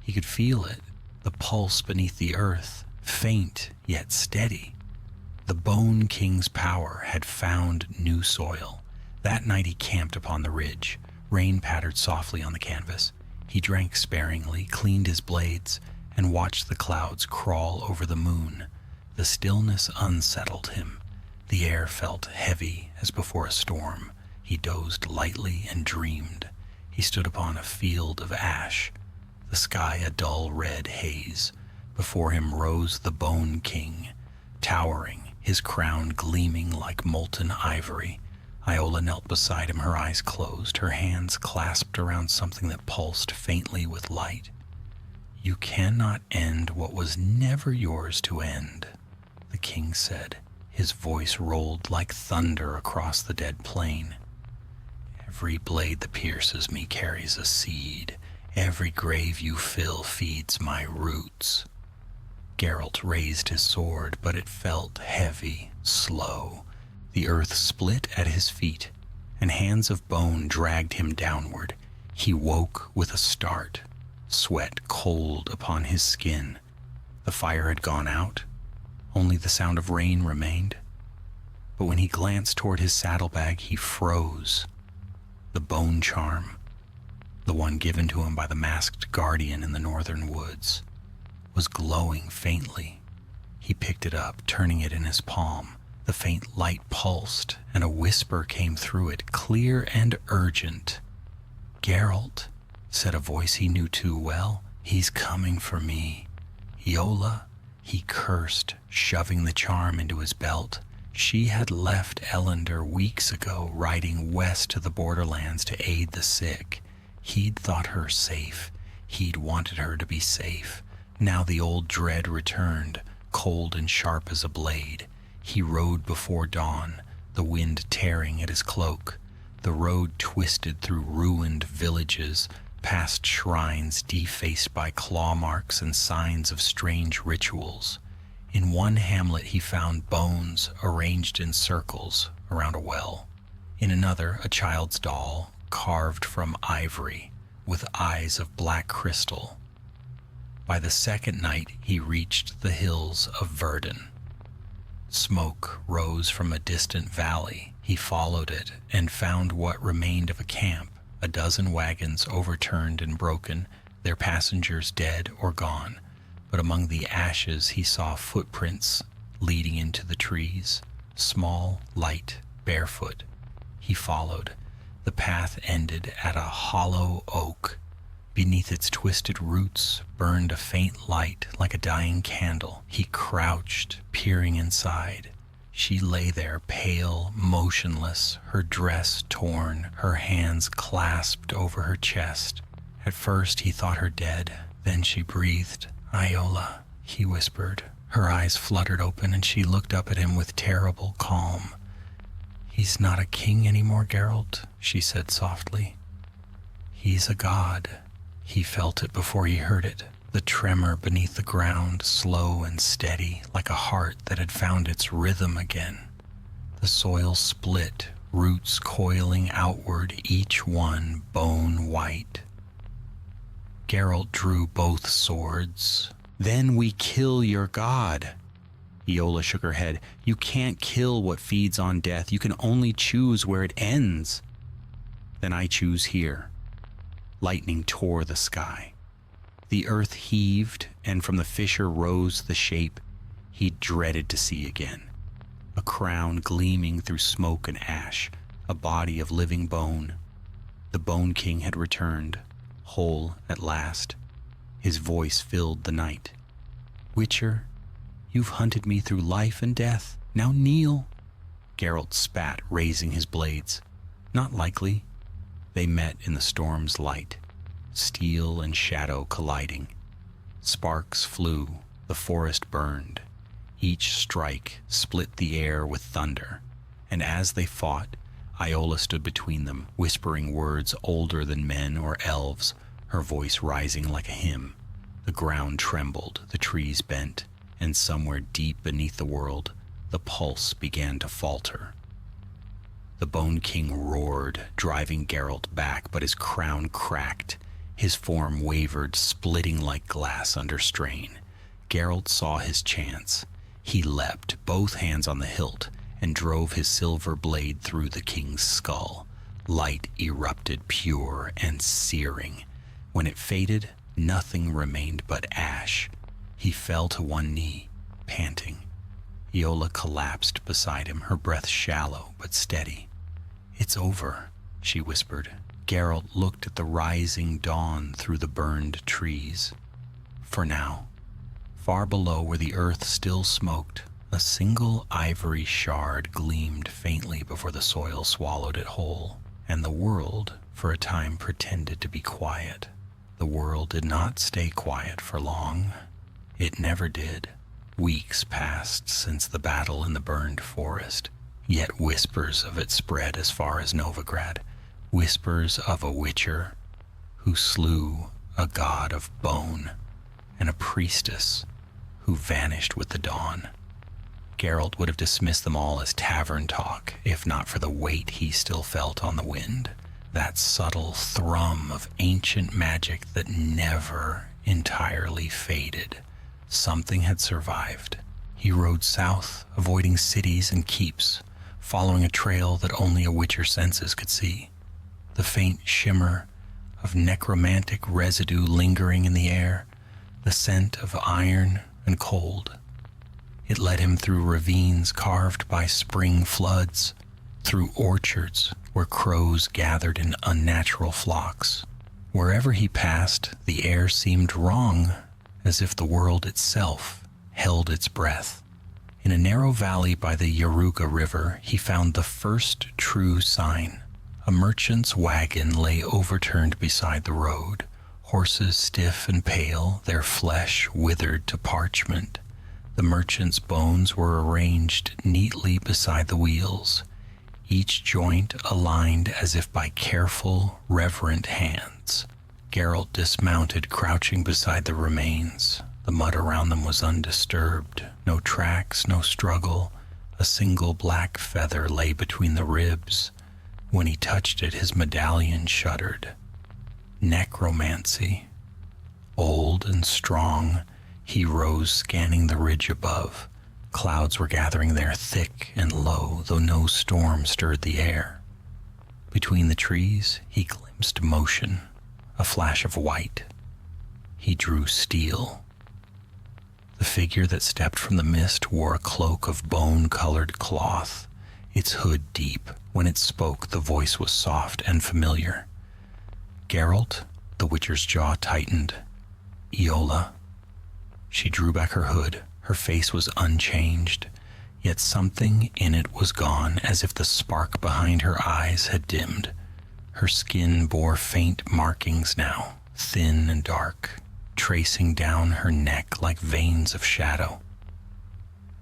Speaker 1: he could feel it, the pulse beneath the earth, faint yet steady. The Bone King's power had found new soil. That night he camped upon the ridge. Rain pattered softly on the canvas. He drank sparingly, cleaned his blades, and watched the clouds crawl over the moon. The stillness unsettled him. The air felt heavy as before a storm. He dozed lightly and dreamed. He stood upon a field of ash, the sky a dull red haze. Before him rose the Bone King, towering, his crown gleaming like molten ivory. Iola knelt beside him, her eyes closed, her hands clasped around something that pulsed faintly with light. "You cannot end what was never yours to end," the king said. His voice rolled like thunder across the dead plain. "Every blade that pierces me carries a seed. Every grave you fill feeds my roots." Geralt raised his sword, but it felt heavy, slow. The earth split at his feet, and hands of bone dragged him downward. He woke with a start, sweat cold upon his skin. The fire had gone out. Only the sound of rain remained. But when he glanced toward his saddlebag, he froze. The bone charm, the one given to him by the masked guardian in the northern woods, was glowing faintly. He picked it up, turning it in his palm. The faint light pulsed, and a whisper came through it, clear and urgent. "Geralt," said a voice he knew too well, "he's coming for me." "Iola," he cursed, shoving the charm into his belt. She had left Ellender weeks ago, riding west to the borderlands to aid the sick. He'd thought her safe. He'd wanted her to be safe. Now the old dread returned, cold and sharp as a blade. He rode before dawn, the wind tearing at his cloak. The road twisted through ruined villages, past shrines defaced by claw marks and signs of strange rituals. In one hamlet he found bones arranged in circles around a well. In another, a child's doll, carved from ivory, with eyes of black crystal. By the second night he reached the hills of Verdun. Smoke rose from a distant valley. He followed it and found what remained of a camp, a dozen wagons overturned and broken, their passengers dead or gone. But among the ashes he saw footprints leading into the trees, small, light, barefoot. He followed. The path ended at a hollow oak. Beneath its twisted roots burned a faint light like a dying candle. He crouched, peering inside. She lay there, pale, motionless, her dress torn, her hands clasped over her chest. At first he thought her dead, then she breathed. "Iola," he whispered. Her eyes fluttered open and she looked up at him with terrible calm. "He's not a king anymore, Geralt," she said softly. "He's a god." He felt it before he heard it, the tremor beneath the ground, slow and steady, like a heart that had found its rhythm again. The soil split, roots coiling outward, each one bone white. Geralt drew both swords. "Then we kill your god." Iola shook her head. "You can't kill what feeds on death. You can only choose where it ends." "Then I choose here." Lightning tore the sky. The earth heaved, and from the fissure rose the shape he dreaded to see again. A crown gleaming through smoke and ash, a body of living bone. The Bone King had returned, whole at last. His voice filled the night. "Witcher, you've hunted me through life and death. Now kneel." Geralt spat, raising his blades. "Not likely." They met in the storm's light, steel and shadow colliding. Sparks flew, the forest burned. Each strike split the air with thunder, and as they fought, Iola stood between them, whispering words older than men or elves, her voice rising like a hymn. The ground trembled, the trees bent, and somewhere deep beneath the world, the pulse began to falter. The Bone King roared, driving Geralt back, but his crown cracked. His form wavered, splitting like glass under strain. Geralt saw his chance. He leapt, both hands on the hilt, and drove his silver blade through the king's skull. Light erupted, pure and searing. When it faded, nothing remained but ash. He fell to one knee, panting. Iola collapsed beside him, her breath shallow but steady. "It's over," she whispered. Geralt looked at the rising dawn through the burned trees. For now, far below where the earth still smoked, a single ivory shard gleamed faintly before the soil swallowed it whole, and the world, for a time, pretended to be quiet. The world did not stay quiet for long. It never did. Weeks passed since the battle in the burned forest, yet whispers of it spread as far as Novigrad, whispers of a witcher who slew a god of bone and a priestess who vanished with the dawn. Geralt would have dismissed them all as tavern talk, if not for the weight he still felt on the wind, that subtle thrum of ancient magic that never entirely faded. Something had survived. He rode south, avoiding cities and keeps, following a trail that only a witcher's senses could see. The faint shimmer of necromantic residue lingering in the air, the scent of iron and cold. It led him through ravines carved by spring floods, through orchards where crows gathered in unnatural flocks. Wherever he passed, the air seemed wrong, as if the world itself held its breath. In a narrow valley by the Yaruga River, he found the first true sign. A merchant's wagon lay overturned beside the road, horses stiff and pale, their flesh withered to parchment. The merchant's bones were arranged neatly beside the wheels, each joint aligned as if by careful, reverent hands. Geralt dismounted, crouching beside the remains. The mud around them was undisturbed. No tracks, no struggle. A single black feather lay between the ribs. When he touched it, his medallion shuddered. Necromancy. Old and strong, he rose, scanning the ridge above. Clouds were gathering there, thick and low, though no storm stirred the air. Between the trees, he glimpsed motion, a flash of white. He drew steel. The figure that stepped from the mist wore a cloak of bone-colored cloth, its hood deep. When it spoke, the voice was soft and familiar. "Geralt?" The witcher's jaw tightened. "Iola?" She drew back her hood. Her face was unchanged, yet something in it was gone, as if the spark behind her eyes had dimmed. Her skin bore faint markings now, thin and dark, tracing down her neck like veins of shadow.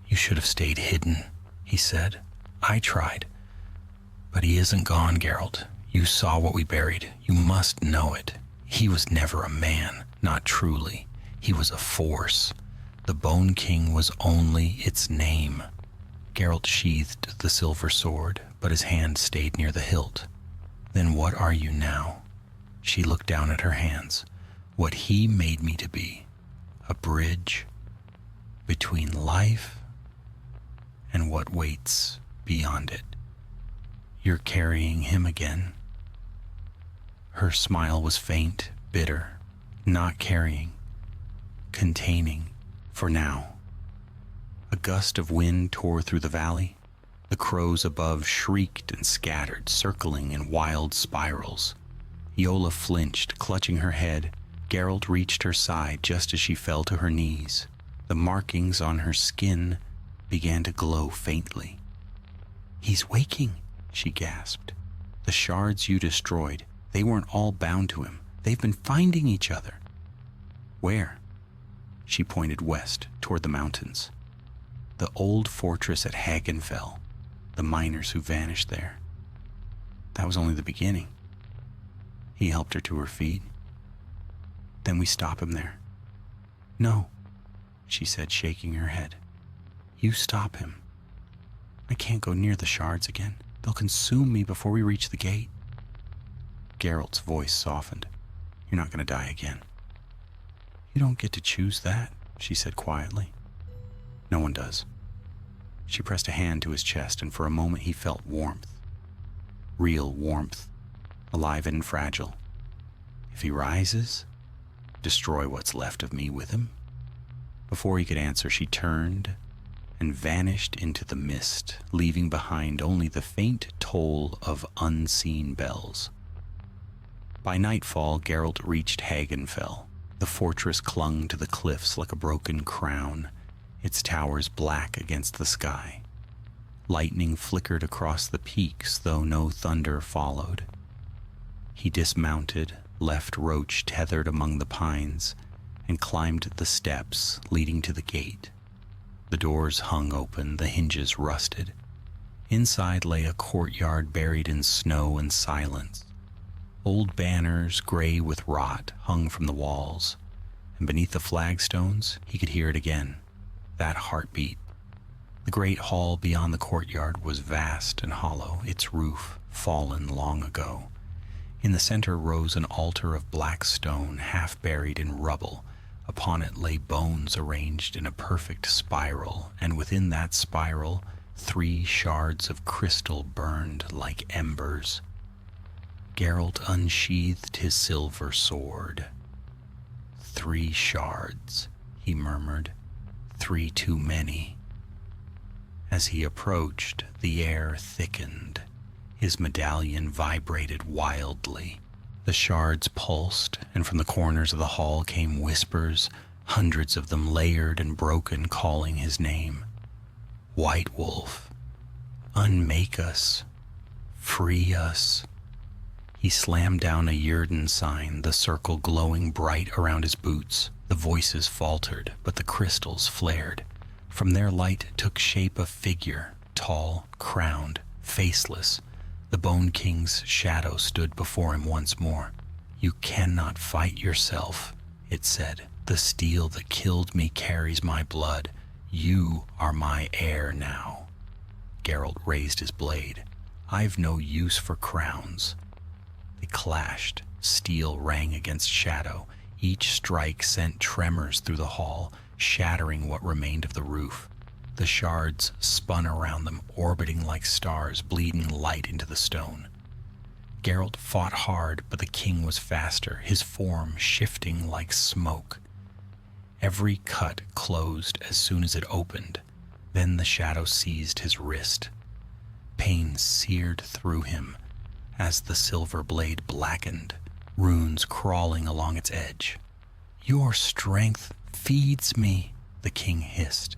Speaker 1: "You should have stayed hidden," he said. "I tried. But he isn't gone, Geralt. You saw what we buried. You must know it. He was never a man, not truly. He was a force. The Bone King was only its name." Geralt sheathed the silver sword, but his hand stayed near the hilt. "Then what are you now?" She looked down at her hands. "What he made me to be. A bridge between life and what waits beyond it. You're carrying him again." Her smile was faint, bitter. Not carrying, containing, for now. A gust of wind tore through the valley. The crows above shrieked and scattered, circling in wild spirals. Iola flinched, clutching her head. Geralt reached her side just as she fell to her knees. The markings on her skin began to glow faintly. "He's waking," she gasped. "The shards you destroyed, they weren't all bound to him. They've been finding each other." "Where?" She pointed west, toward the mountains. "The old fortress at Hagenfell, the miners who vanished there. That was only the beginning." He helped her to her feet.
Speaker 2: Then we stop him there. No, she said, shaking her head. You stop him. I can't go near the shards again. They'll consume me before we reach the gate. Geralt's voice softened. You're not going to die again. You don't get to choose that, she said quietly. No one does. She pressed a hand to his chest, and for a moment he felt warmth. Real warmth, alive and fragile. If he rises, destroy what's left of me with him. Before he could answer, she turned and vanished into the mist, leaving behind only the faint toll of unseen bells. By nightfall, Geralt reached Hagenfell. The fortress clung to the cliffs like a broken crown, its towers black against the sky. Lightning flickered across the peaks, though no thunder followed. He dismounted, left Roach tethered among the pines, and climbed the steps leading to the gate. The doors hung open, the hinges rusted. Inside lay a courtyard buried in snow and silence. Old banners, gray with rot, hung from the walls, and beneath the flagstones he could hear it again, that heartbeat. The great hall beyond the courtyard was vast and hollow, its roof fallen long ago. In the center rose an altar of black stone, half buried in rubble. Upon it lay bones arranged in a perfect spiral, and within that spiral 3 shards of crystal burned like embers. Geralt unsheathed his silver sword. 3 shards, he murmured, 3 too many. As he approached, the air thickened. His medallion vibrated wildly. The shards pulsed, and from the corners of the hall came whispers, hundreds of them layered and broken, calling his name. White Wolf, unmake us, free us. He slammed down a Yrden sign, the circle glowing bright around his boots. The voices faltered, but the crystals flared. From their light took shape a figure, tall, crowned, faceless. The Bone King's shadow stood before him once more. You cannot fight yourself, it said. The steel that killed me carries my blood. You are my heir now. Geralt raised his blade. I've no use for crowns. They clashed. Steel rang against shadow. Each strike sent tremors through the hall, shattering what remained of the roof. The shards spun around them, orbiting like stars, bleeding light into the stone. Geralt fought hard, but the king was faster, his form shifting like smoke. Every cut closed as soon as it opened. Then the shadow seized his wrist. Pain seared through him as the silver blade blackened, runes crawling along its edge. Your strength feeds me, the king hissed.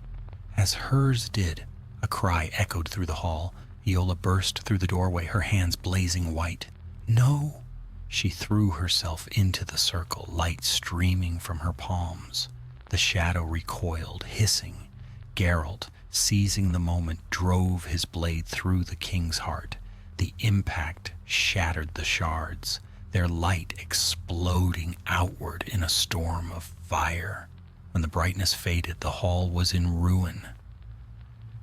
Speaker 2: As hers did, a cry echoed through the hall. Iola burst through the doorway, her hands blazing white. No! She threw herself into the circle, light streaming from her palms. The shadow recoiled, hissing. Geralt, seizing the moment, drove his blade through the king's heart. The impact shattered the shards, their light exploding outward in a storm of fire. When the brightness faded, the hall was in ruin.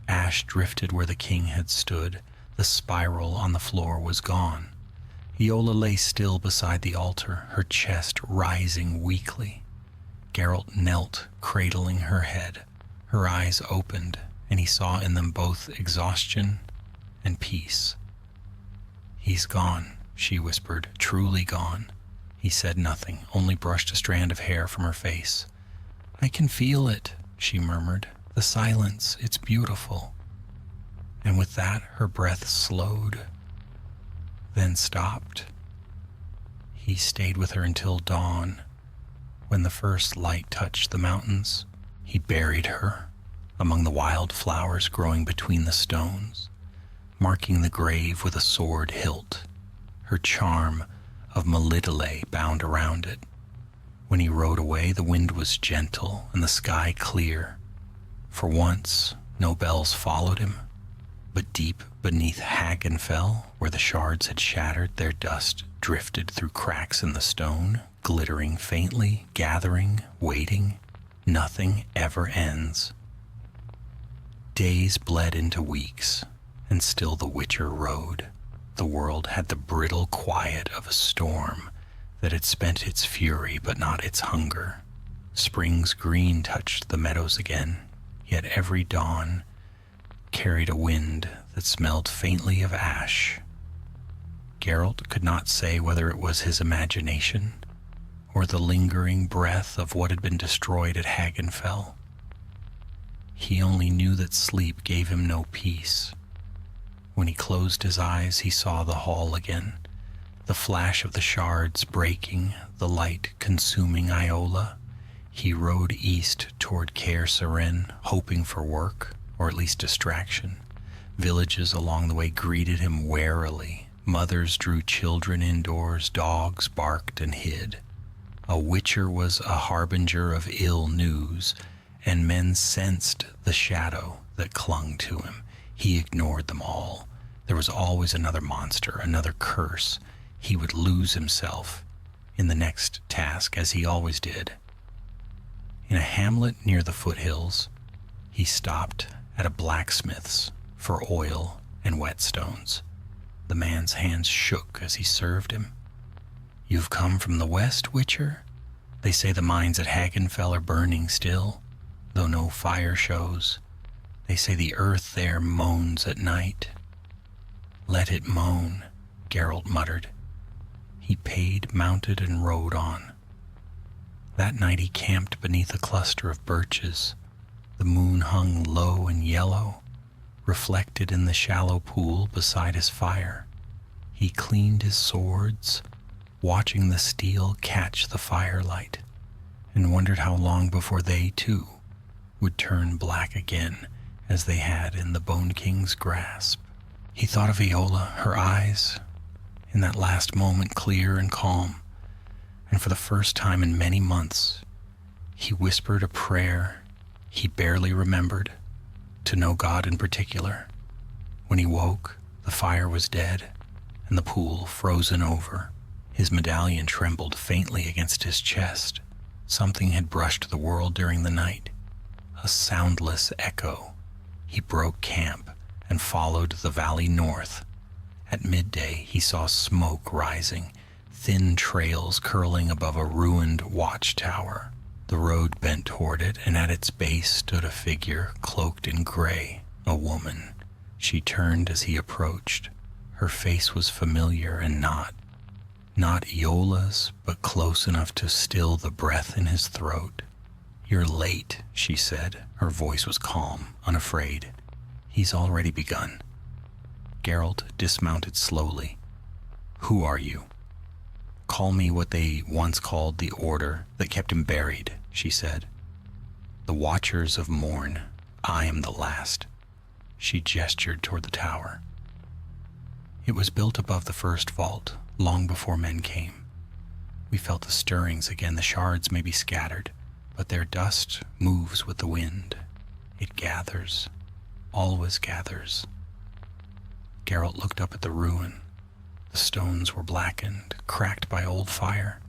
Speaker 2: Ash drifted where the king had stood. The spiral on the floor was gone. Iola lay still beside the altar, her chest rising weakly. Geralt knelt, cradling her head. Her eyes opened, and he saw in them both exhaustion and peace. He's gone, she whispered, truly gone. He said nothing, only brushed a strand of hair from her face. I can feel it, she murmured. The silence, it's beautiful. And with that, her breath slowed, then stopped. He stayed with her until dawn. When the first light touched the mountains, he buried her among the wild flowers growing between the stones, marking the grave with a sword hilt, her charm of Melitele bound around it. When he rode away, the wind was gentle and the sky clear. For once, no bells followed him, but deep beneath Hagenfell, where the shards had shattered, their dust drifted through cracks in the stone,
Speaker 1: glittering faintly, gathering, waiting. Nothing ever ends. Days bled into weeks, and still the Witcher rode. The world had the brittle quiet of a storm that had spent its fury but not its hunger. Spring's green touched the meadows again, yet every dawn carried a wind that smelled faintly of ash. Geralt could not say whether it was his imagination or the lingering breath of what had been destroyed at Hagenfell. He only knew that sleep gave him no peace. When he closed his eyes, he saw the hall again, the flash of the shards breaking, the light consuming Iola. He rode east toward Caer Seren, hoping for work, or at least distraction. Villages along the way greeted him warily. Mothers drew children indoors, dogs barked and hid. A Witcher was a harbinger of ill news, and men sensed the shadow that clung to him. He ignored them all. There was always another monster, another curse. He would lose himself in the next task, as he always did. In a hamlet near the foothills, he stopped at a blacksmith's for oil and whetstones. The man's hands shook as he served him. "You've come from the west, Witcher? They say the mines at Hagenfell are burning still, though no fire shows. They say the earth there moans at night." "Let it moan," Geralt muttered. He paid, mounted, and rode on. That night he camped beneath a cluster of birches. The moon hung low and yellow, reflected in the shallow pool beside his fire. He cleaned his swords, watching the steel catch the firelight, and wondered how long before they, too, would turn black again as they had in the Bone King's grasp. He thought of Iola, her eyes, in that last moment clear and calm, and for the first time in many months, he whispered a prayer he barely remembered, to no god in particular. When he woke, the fire was dead, and the pool frozen over. His medallion trembled faintly against his chest. Something had brushed the world during the night, a soundless echo. He broke camp and followed the valley north. At midday, he saw smoke rising, thin trails curling above a ruined watchtower. The road bent toward it, and at its base stood a figure cloaked in gray, a woman. She turned as he approached. Her face was familiar and not Iola's, but close enough to still the breath in his throat. "You're late," she said. Her voice was calm, unafraid. "He's already begun." Geralt dismounted slowly. "Who are you?" "Call me what they once called the Order that kept him buried," she said. "The Watchers of Morn. I am the last." She gestured toward the tower. It was built above the first vault, long before men came. We felt the stirrings again. The shards may be scattered, but their dust moves with the wind. It gathers, always gathers. Geralt looked up at the ruin. The stones were blackened, cracked by old fire.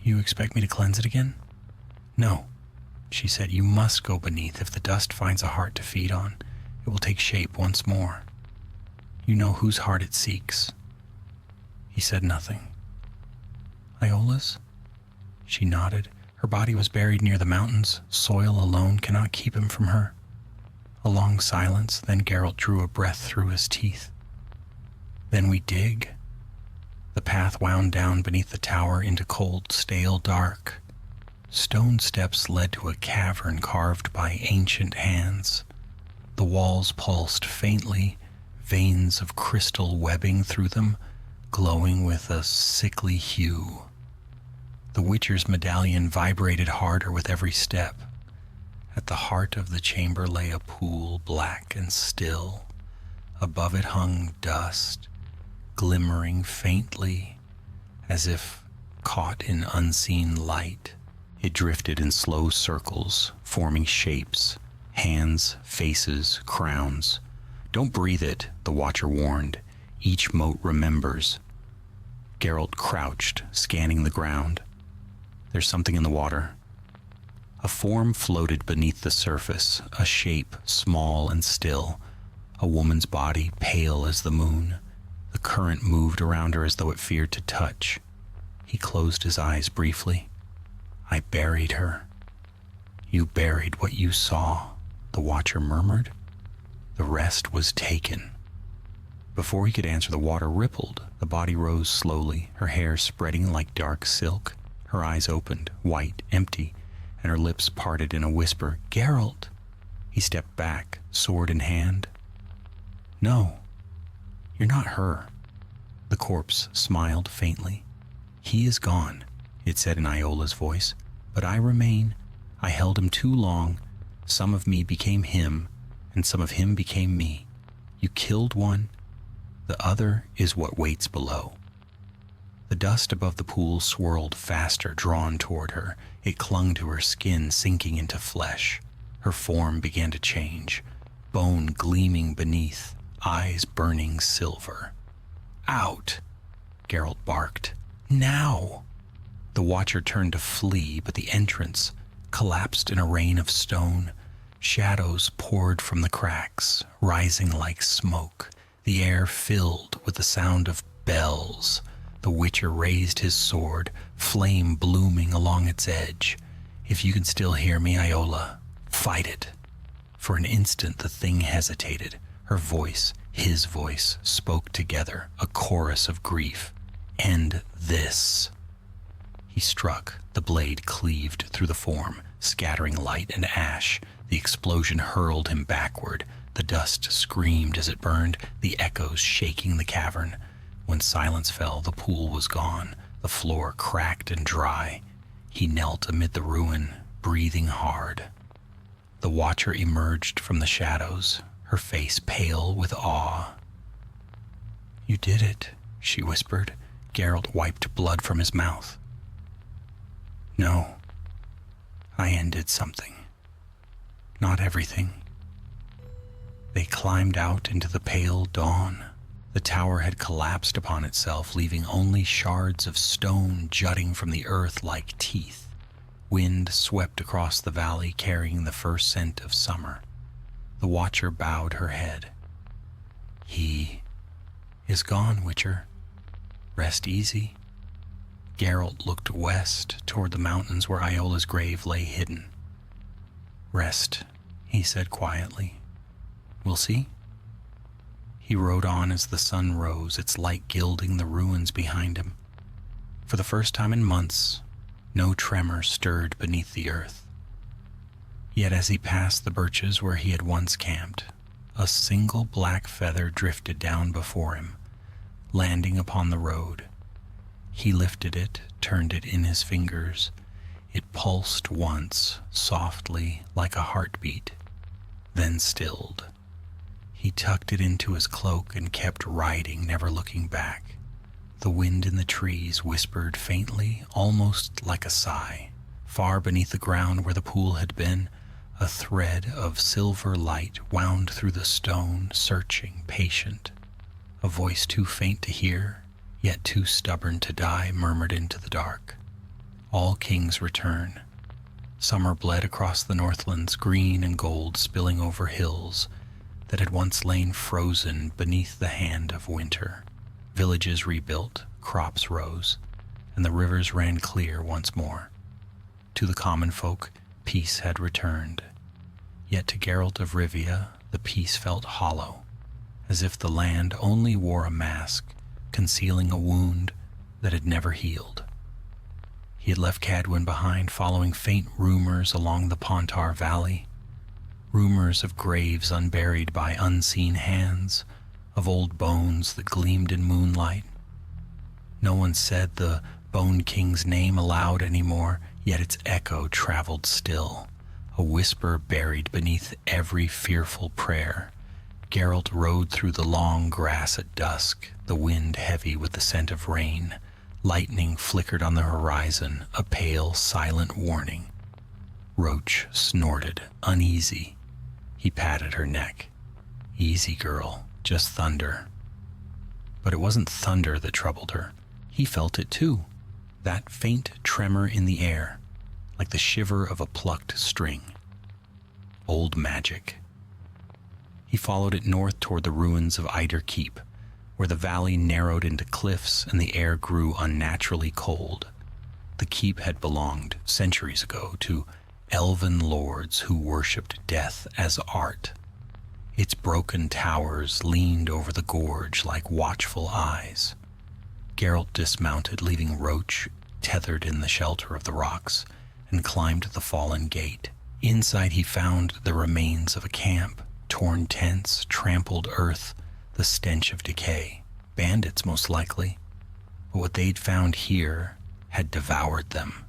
Speaker 1: "You expect me to cleanse it again?" "No," she said. "You must go beneath. If the dust finds a heart to feed on, it will take shape once more. You know whose heart it seeks." He said nothing. "Iola's?" She nodded. Her body was buried near the mountains. Soil alone cannot keep him from her. A long silence, then Geralt drew a breath through his teeth. "Then we dig." The path wound down beneath the tower into cold, stale dark. Stone steps led to a cavern carved by ancient hands. The walls pulsed faintly, veins of crystal webbing through them, glowing with a sickly hue. The Witcher's medallion vibrated harder with every step. At the heart of the chamber lay a pool, black and still. Above it hung dust, glimmering faintly, as if caught in unseen light. It drifted in slow circles, forming shapes, hands, faces, crowns. "Don't breathe it," the Watcher warned. "Each mote remembers."
Speaker 2: Geralt crouched, scanning the ground. There's something in the water. A form floated beneath the surface, a shape small and still, a woman's body pale as the moon. The current moved around her as though it feared to touch. He closed his eyes briefly. I buried her. You buried what you saw, the Watcher murmured. The rest was taken. Before he could answer, the water rippled. The body rose slowly, her hair spreading like dark silk. Her eyes opened, white, empty, and her lips parted in a whisper. Geralt! He stepped back, sword in hand. No, you're not her. The corpse smiled faintly. He is gone, it said in Iola's voice, but I remain. I held him too long. Some of me became him, and some of him became me. You killed one. The other is what waits below. The dust above the pool swirled faster, drawn toward her. It clung to her skin, sinking into flesh. Her form began to change, bone gleaming beneath, eyes burning silver. Out! Geralt barked. Now! The Watcher turned to flee, but the entrance collapsed in a rain of stone. Shadows poured from the cracks, rising like smoke. The air filled with the sound of bells. The Witcher raised his sword, flame blooming along its edge. If you can still hear me, Iola, fight it. For an instant the thing hesitated. Her voice, his voice, spoke together, a chorus of grief. End this. He struck. The blade cleaved through the form, scattering light and ash. The explosion hurled him backward. The dust screamed as it burned, the echoes shaking the cavern. When silence fell, the pool was gone, the floor cracked and dry. He knelt amid the ruin, breathing hard. The Watcher emerged from the shadows, her face pale with awe. You did it, she whispered. Geralt wiped blood from his mouth. No, I ended something. Not everything. They climbed out into the pale dawn. The tower had collapsed upon itself, leaving only shards of stone jutting from the earth like teeth. Wind swept across the valley, carrying the first scent of summer. The Watcher bowed her head. He is gone, Witcher. Rest easy. Geralt looked west toward the mountains where Iola's grave lay hidden. Rest, he said quietly. We'll see. He rode on as the sun rose, its light gilding the ruins behind him. For the first time in months, no tremor stirred beneath the earth. Yet as he passed the birches where he had once camped, a single black feather drifted down before him, landing upon the road. He lifted it, turned it in his fingers. It pulsed once, softly, like a heartbeat, then stilled. He tucked it into his cloak and kept riding, never looking back. The wind in the trees whispered faintly, almost like a sigh. Far beneath the ground where the pool had been, a thread of silver light wound through the stone, searching, patient. A voice too faint to hear, yet too stubborn to die, murmured into the dark. All kings return. Summer bled across the northlands, green and gold spilling over hills that had once lain frozen beneath the hand of winter. Villages rebuilt, crops rose, and the rivers ran clear once more. To the common folk, peace had returned. Yet to Geralt of Rivia, the peace felt hollow, as if the land only wore a mask, concealing a wound that had never healed. He had left Cadwyn behind, following faint rumors along the Pontar Valley, rumors of graves unburied by unseen hands, of old bones that gleamed in moonlight. No one said the Bone King's name aloud anymore, yet its echo traveled still, a whisper buried beneath every fearful prayer. Geralt rode through the long grass at dusk, the wind heavy with the scent of rain. Lightning flickered on the horizon, a pale, silent warning. Roach snorted, uneasy. He patted her neck. Easy, girl, just thunder. But it wasn't thunder that troubled her.
Speaker 1: He felt it too, that faint tremor in the air, like the shiver of a plucked string. Old magic. He followed it north toward the ruins of Eider Keep, where the valley narrowed into cliffs and the air grew unnaturally cold. The keep had belonged, centuries ago, to elven lords who worshipped death as art. Its broken towers leaned over the gorge like watchful eyes. Geralt dismounted, leaving Roach tethered in the shelter of the rocks, and climbed the fallen gate. Inside he found the remains of a camp, torn tents, trampled earth, the stench of decay. Bandits, most likely. But what they'd found here had devoured them.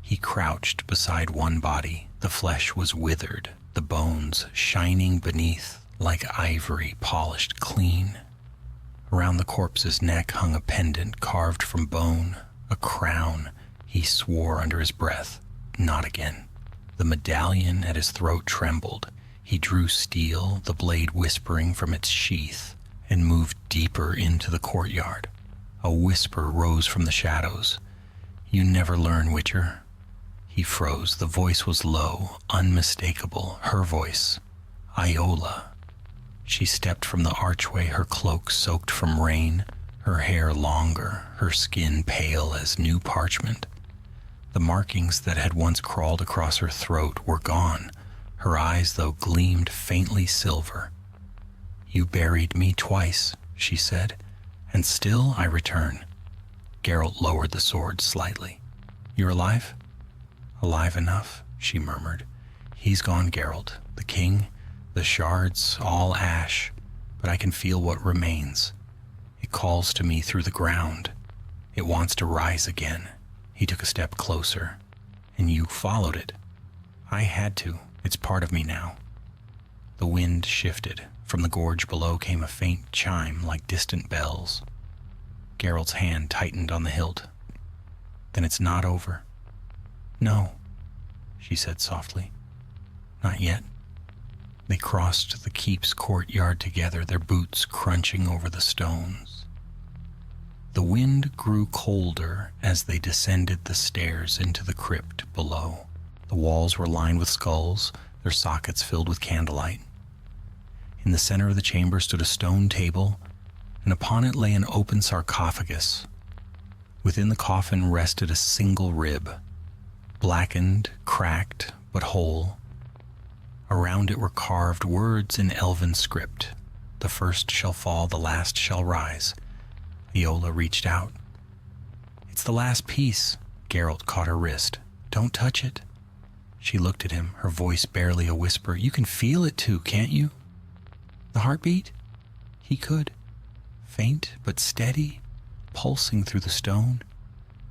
Speaker 1: He crouched beside one body. The flesh was withered, the bones shining beneath like ivory polished clean. Around the corpse's neck hung a pendant carved from bone, a crown. He swore under his breath, not again. The medallion at his throat trembled. He drew steel, the blade whispering from its sheath, and moved deeper into the courtyard. A whisper rose from the shadows. "You never learn, Witcher." He froze. The voice was low, unmistakable. Her voice. Iola. She stepped from the archway, her cloak soaked from rain, her hair longer, her skin pale as new parchment. The markings that had once crawled across her throat were gone. Her eyes, though, gleamed faintly silver. "You buried me twice," she said, "and still I return." Geralt lowered the sword slightly. "You're alive?" "Alive enough," she murmured. "He's gone, Geralt. The king, the shards, all ash, but I can feel what remains. It calls to me through the ground. It wants to rise again." He took a step closer. "And you followed it." "I had to. It's part of me now." The wind shifted. From the gorge below came a faint chime like distant bells. Geralt's hand tightened on the hilt. "Then it's not over." "No," she said softly. "Not yet." They crossed the keep's courtyard together, their boots crunching over the stones. The wind grew colder as they descended the stairs into the crypt below. The walls were lined with skulls, their sockets filled with candlelight. In the center of the chamber stood a stone table, and upon it lay an open sarcophagus. Within the coffin rested a single rib, blackened, cracked, but whole. Around it were carved words in elven script. "The first shall fall, the last shall rise." Iola reached out. "It's the last piece." Geralt caught her wrist. "Don't touch it." She looked at him, her voice barely a whisper. "You can feel it too, can't you?" "The heartbeat?" He could. Faint but steady, pulsing through the stone.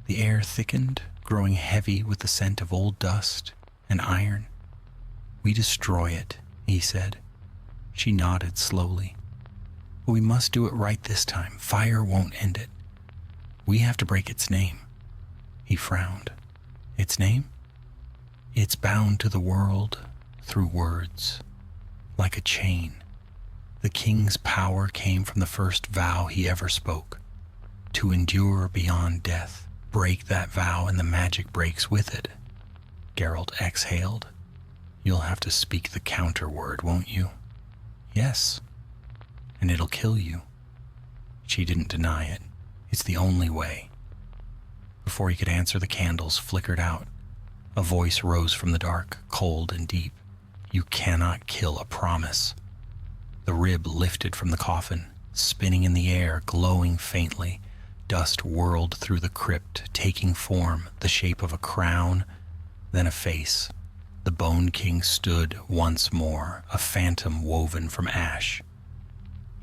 Speaker 1: The air thickened, growing heavy with the scent of old dust and iron. "We destroy it," he said. She nodded slowly. "But we must do it right this time. Fire won't end it. We have to break its name." He frowned. "Its name?" "It's bound to the world through words, like a chain. The king's power came from the first vow he ever spoke, to endure beyond death. Break that vow and the magic breaks with it." Geralt exhaled. "You'll have to speak the counter word, won't you?" "Yes. And it'll kill you." She didn't deny it. "It's the only way." Before he could answer, the candles flickered out. A voice rose from the dark, cold and deep. "You cannot kill a promise." The rib lifted from the coffin, spinning in the air, glowing faintly. Dust whirled through the crypt, taking form, the shape of a crown, then a face. The Bone King stood once more, a phantom woven from ash.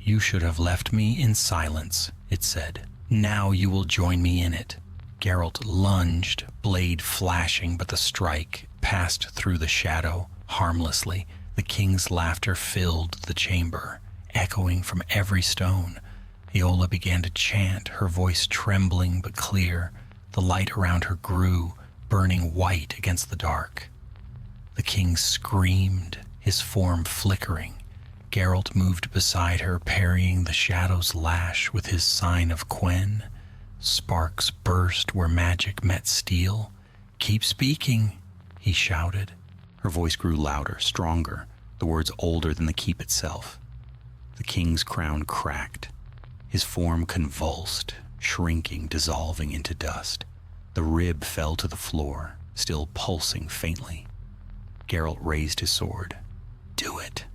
Speaker 1: "You should have left me in silence," it said. "Now you will join me in it." Geralt lunged, blade flashing, but the strike passed through the shadow, harmlessly. The king's laughter filled the chamber, echoing from every stone. Iola began to chant, her voice trembling but clear. The light around her grew, burning white against the dark. The king screamed, his form flickering. Geralt moved beside her, parrying the shadow's lash with his sign of Quen. Sparks burst where magic met steel. "Keep speaking," he shouted.
Speaker 2: Her voice grew louder, stronger, the words older than the keep itself. The king's crown cracked. His form convulsed, shrinking, dissolving into dust. The rib fell to the floor, still pulsing faintly. Geralt raised his sword. "Do it,"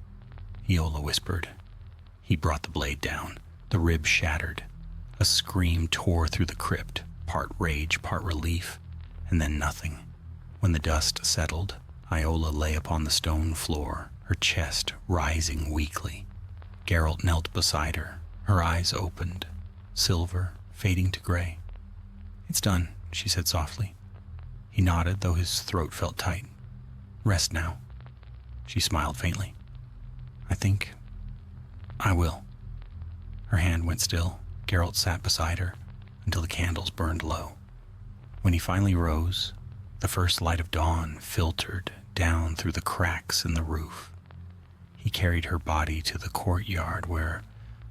Speaker 2: Iola whispered. He brought the blade down. The rib shattered. A scream tore through the crypt, part rage, part relief, and then nothing. When the dust settled, Iola lay upon the stone floor, her chest rising weakly. Geralt knelt beside her, her eyes opened, silver fading to gray. "It's done," she said softly. He nodded, though his throat felt tight. "Rest now." She smiled faintly. "I think I will." Her hand went still. Geralt sat beside her until the candles burned low. When he finally rose, the first light of dawn filtered down through the cracks in the roof. He carried her body to the courtyard where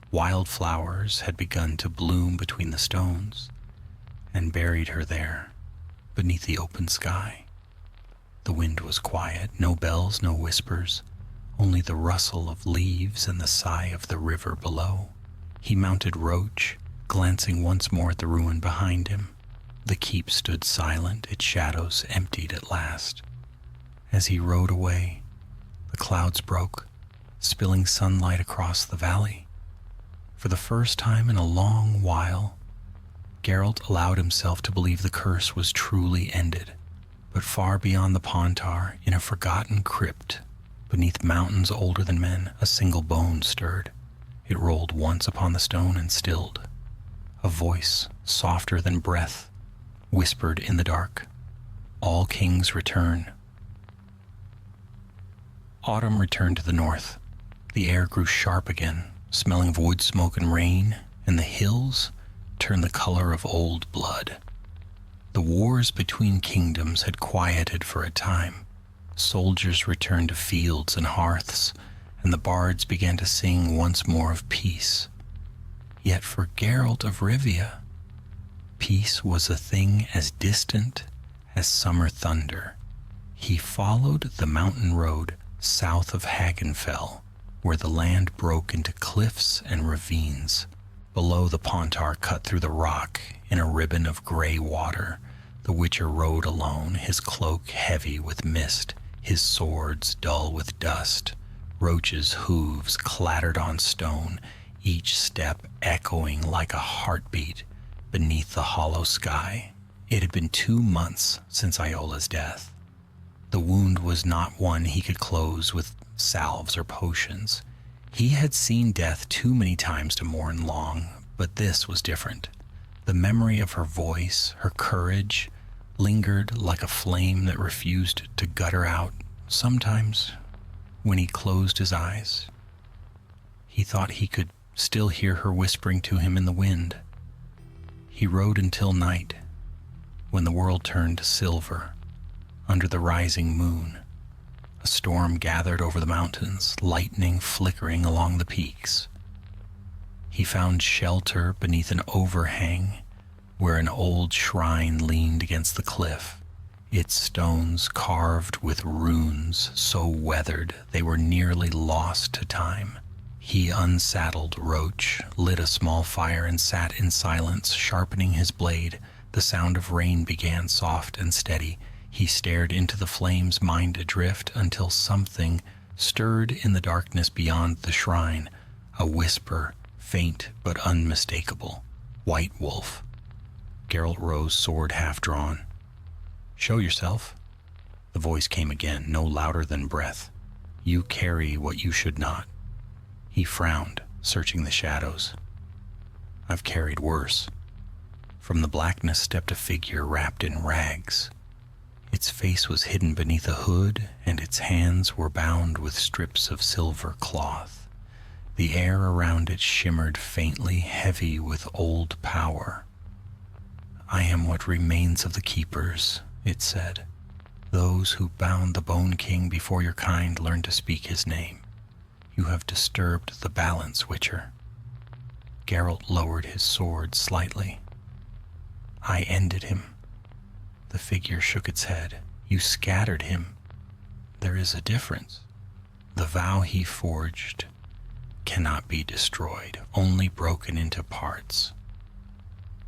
Speaker 2: wildflowers had begun to bloom between the stones, and buried her there beneath the open sky. The wind was quiet, no bells, no whispers, only the rustle of leaves and the sigh of the river below. He mounted Roach, glancing once more at the ruin behind him. The keep stood silent, its shadows emptied at last. As he rode away, the clouds broke, spilling sunlight across the valley. For the first time in a long while, Geralt allowed himself to believe the curse was truly ended. But far beyond the Pontar, in a forgotten crypt, beneath mountains older than men, a single bone stirred. It rolled once upon the stone and stilled. A voice, softer than breath, whispered in the dark, "All kings return." Autumn returned to the north. The air grew sharp again, smelling of wood smoke and rain, and the hills turned the color of old blood. The wars between kingdoms had quieted for a time. Soldiers returned to fields and hearths, and the bards began to sing once more of peace. Yet for Geralt of Rivia, peace was a thing as distant as summer thunder. He followed the mountain road south of Hagenfell, where the land broke into cliffs and ravines. Below, the Pontar cut through the rock in a ribbon of gray water. The Witcher rode alone, his cloak heavy with mist, his swords dull with dust. Roach's hooves clattered on stone, each step echoing like a heartbeat beneath the hollow sky. It had been 2 months since Iola's death. The wound was not one he could close with salves or potions. He had seen death too many times to mourn long, but this was different. The memory of her voice, her courage, lingered like a flame that refused to gutter out. Sometimes, when he closed his eyes, he thought he could still hear her whispering to him in the wind. He rode until night, when the world turned silver under the rising moon. A storm gathered over the mountains, lightning flickering along the peaks. He found shelter beneath an overhang where an old shrine leaned against the cliff, its stones carved with runes so weathered they were nearly lost to time. He unsaddled Roach, lit a small fire, and sat in silence, sharpening his blade. The sound of rain began soft and steady. He stared into the flames, mind adrift, until something stirred in the darkness beyond the shrine. A whisper, faint but unmistakable. "White Wolf." Geralt rose, sword half drawn. "Show yourself." The voice came again, no louder than breath. "You carry what you should not." He frowned, searching the shadows. "I've carried worse." From the blackness stepped a figure wrapped in rags. Its face was hidden beneath a hood, and its hands were bound with strips of silver cloth. The air around it shimmered faintly, heavy with old power. "I am what remains of the keepers," it said. "Those who bound the Bone King before your kind learned to speak his name. You have disturbed the balance, Witcher." Geralt lowered his sword slightly.
Speaker 1: I ended him. The figure shook its head. You scattered him. There is a difference. The vow he forged cannot be destroyed, only broken into parts.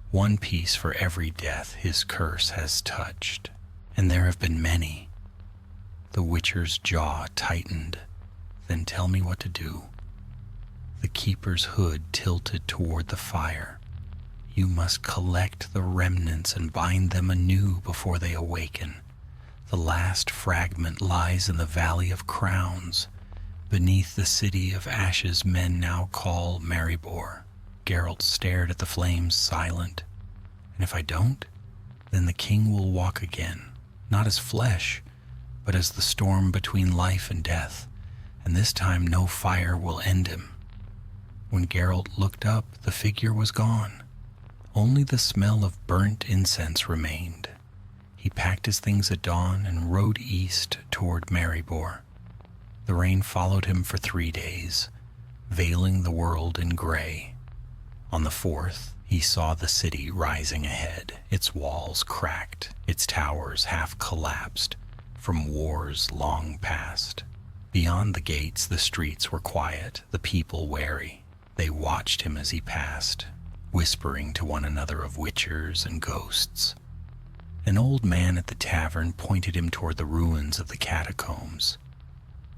Speaker 1: One piece for every death his curse has touched, and there have been many. The Witcher's jaw tightened. Then tell me what to do. The keeper's hood tilted toward the fire. You must collect the remnants and bind them anew before they awaken. The last fragment lies in the Valley of Crowns, beneath the city of ashes men now call Maribor. Geralt stared at the flames, silent. And if I don't, then the king will walk again, not as flesh, but as the storm between life and death, and this time no fire will end him. When Geralt looked up, the figure was gone. Only the smell of burnt incense remained. He packed his things at dawn and rode east toward Maribor. The rain followed him for 3 days, veiling the world in gray. On the 4th, he saw the city rising ahead, its walls cracked, its towers half collapsed from wars long past. Beyond the gates, the streets were quiet, the people wary. They watched him as he passed, whispering to one another of witchers and ghosts. An old man at the tavern pointed him toward the ruins of the catacombs.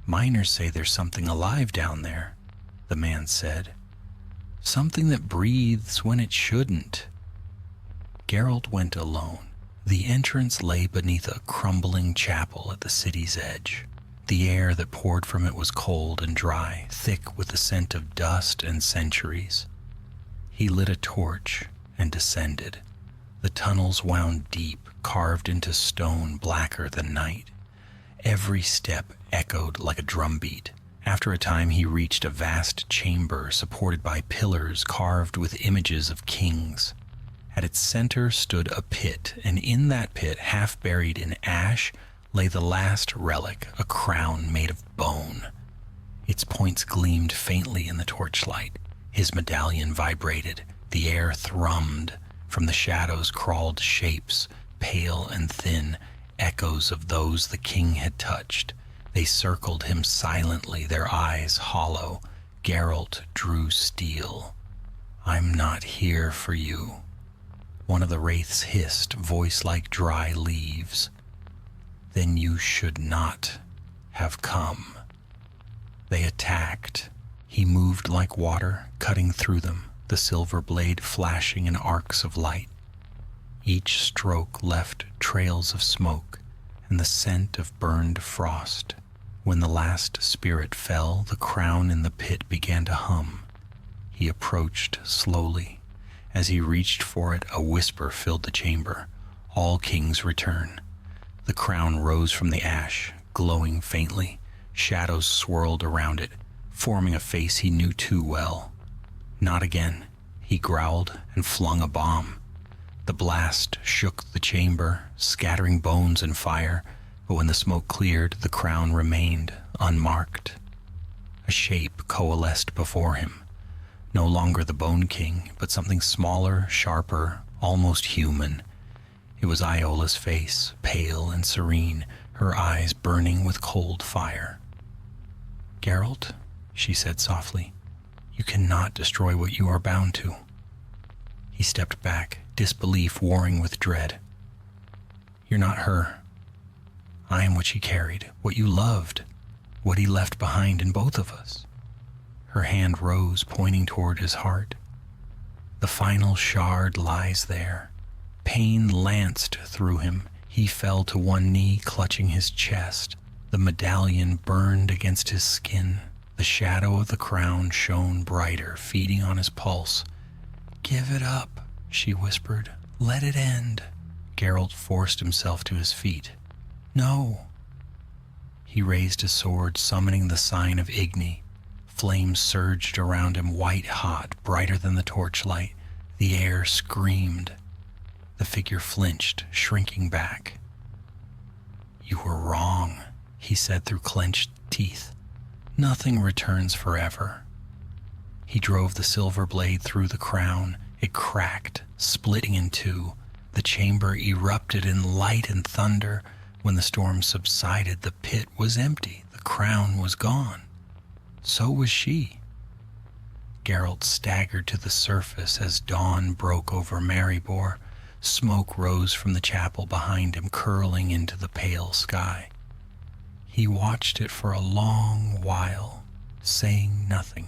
Speaker 1: Miners say there's something alive down there, the man said. Something that breathes when it shouldn't. Geralt went alone. The entrance lay beneath a crumbling chapel at the city's edge. The air that poured from it was cold and dry, thick with the scent of dust and centuries. He lit a torch and descended. The tunnels wound deep, carved into stone blacker than night. Every step echoed like a drumbeat. After a time, he reached a vast chamber supported by pillars carved with images of kings. At its center stood a pit, and in that pit, half buried in ash, lay the last relic, a crown made of bone. Its points gleamed faintly in the torchlight. His medallion vibrated. The air thrummed. From the shadows crawled shapes, pale and thin, echoes of those the king had touched. They circled him silently, their eyes hollow. Geralt drew steel. I'm not here for you. One of the wraiths hissed, voice like dry leaves. Then you should not have come. They attacked. He moved like water, cutting through them, the silver blade flashing in arcs of light. Each stroke left trails of smoke and the scent of burned frost. When the last spirit fell, the crown in the pit began to hum. He approached slowly. As he reached for it, a whisper filled the chamber. All kings return. The crown rose from the ash, glowing faintly. Shadows swirled around it, forming a face he knew too well. Not again. He growled and flung a bomb. The blast shook the chamber, scattering bones and fire, but when the smoke cleared, the crown remained unmarked. A shape coalesced before him. No longer the Bone King, but something smaller, sharper, almost human. It was Iola's face, pale and serene, her eyes burning with cold fire. Geralt, she said softly, you cannot destroy what you are bound to. He stepped back, disbelief warring with dread. You're not her. I am what she carried, what you loved, what he left behind in both of us. Her hand rose, pointing toward his heart. The final shard lies there. Pain lanced through him. He fell to one knee, clutching his chest. The medallion burned against his skin. The shadow of the crown shone brighter, feeding on his pulse. Give it up, she whispered. Let it end. Geralt forced himself to his feet. No. He raised his sword, summoning the sign of Igni. Flames surged around him, white hot, brighter than the torchlight. The air screamed. The figure flinched, shrinking back. You were wrong, he said through clenched teeth. Nothing returns forever. He drove the silver blade through the crown. It cracked, splitting in two. The chamber erupted in light and thunder. When the storm subsided, the pit was empty. The crown was gone. So was she. Geralt staggered to the surface as dawn broke over Maribor. Smoke rose from the chapel behind him, curling into the pale sky. He watched it for a long while, saying nothing.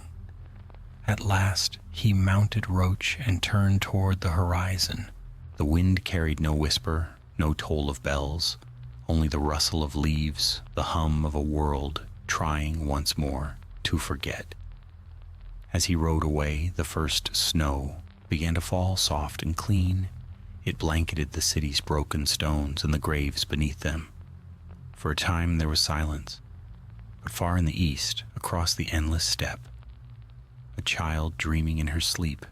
Speaker 1: At last, he mounted Roach and turned toward the horizon.
Speaker 2: The wind carried no whisper, no toll of bells, only the rustle of leaves, the hum of a world trying once more to forget. As he rode away, the first snow began to fall soft and clean. It blanketed the city's broken stones and the graves beneath them. For a time there was silence, but far in the east, across the endless steppe, a child dreaming in her sleep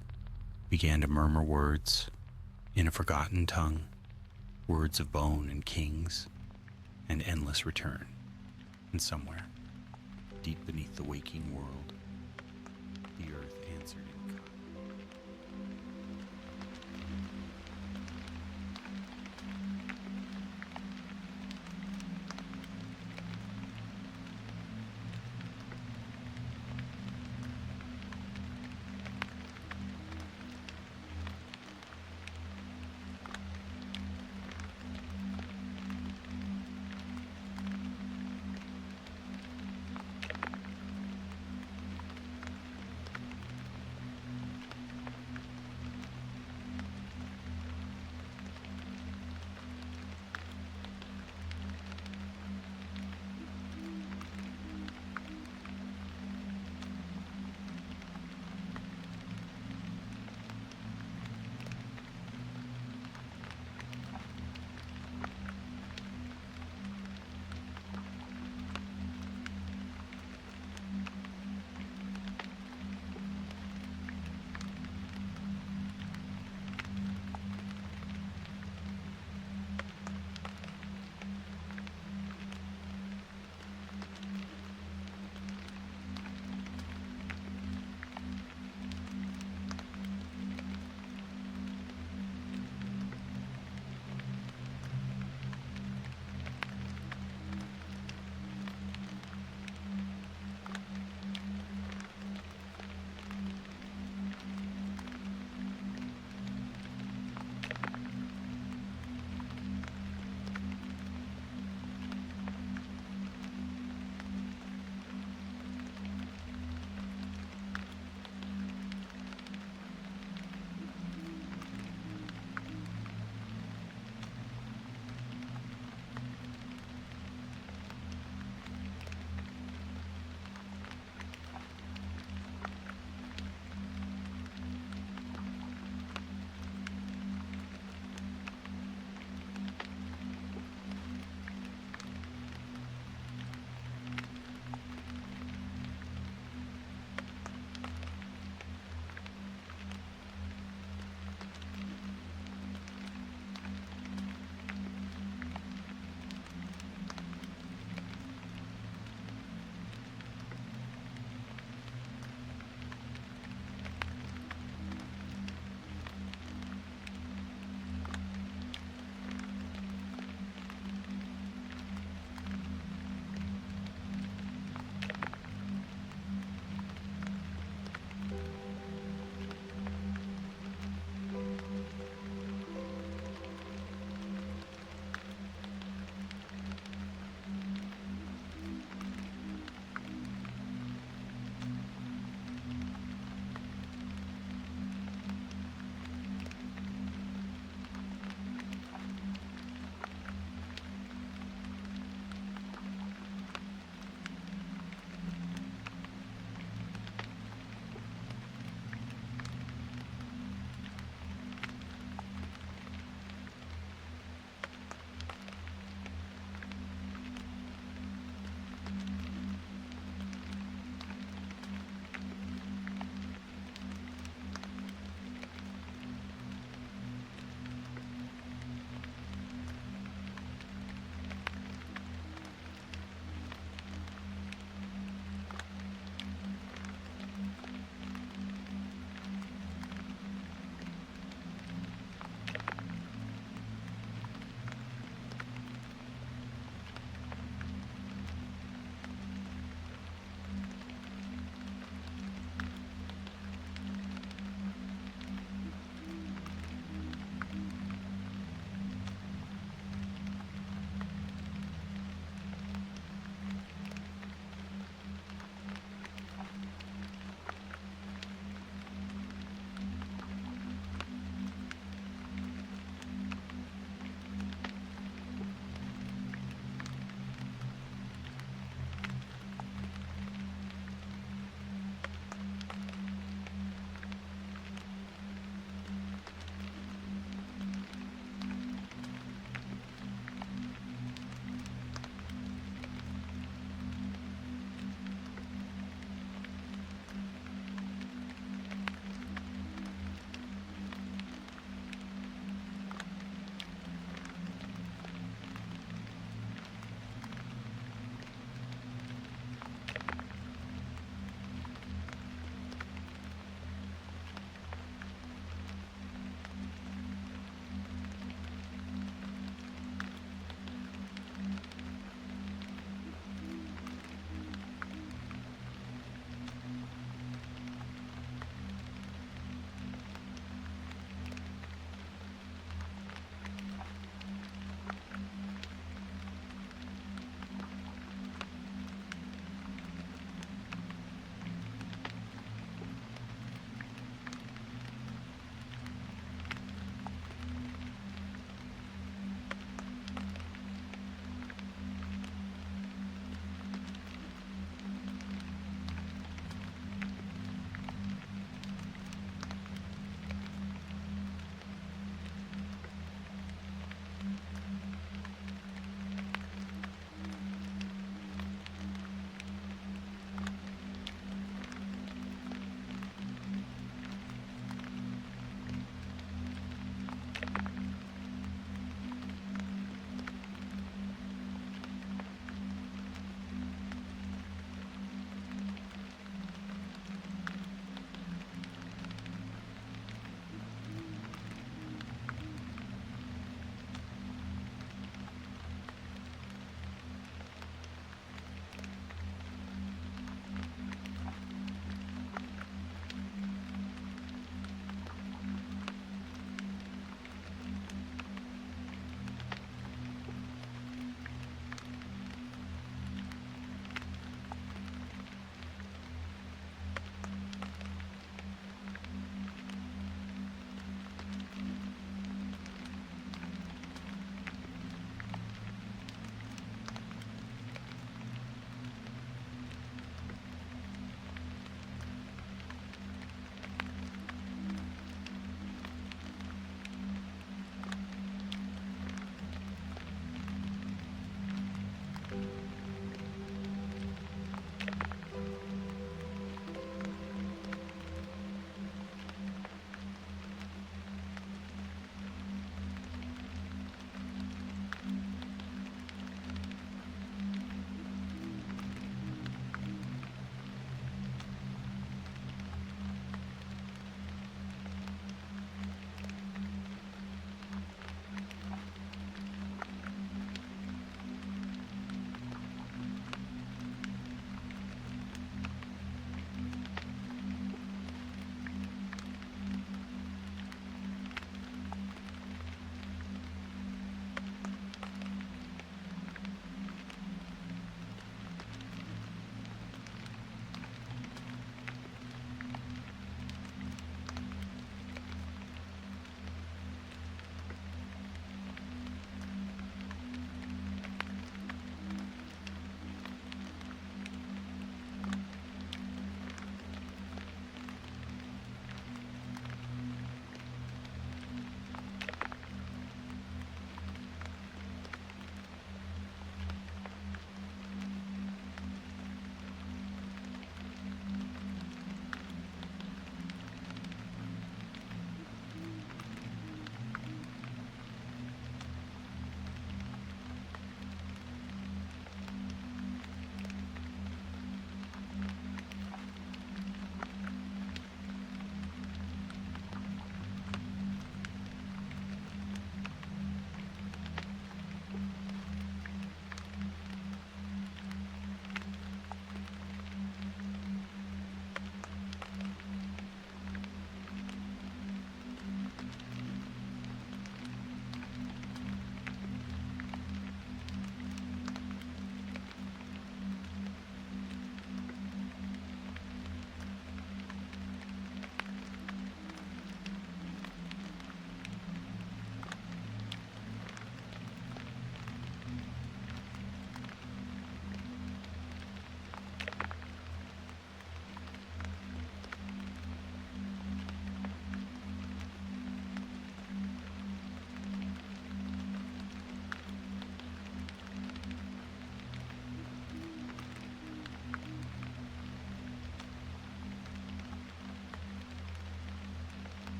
Speaker 2: began to murmur words in a forgotten tongue, words of bone and kings and endless return. And somewhere, deep beneath the waking world, the earth answered in kind.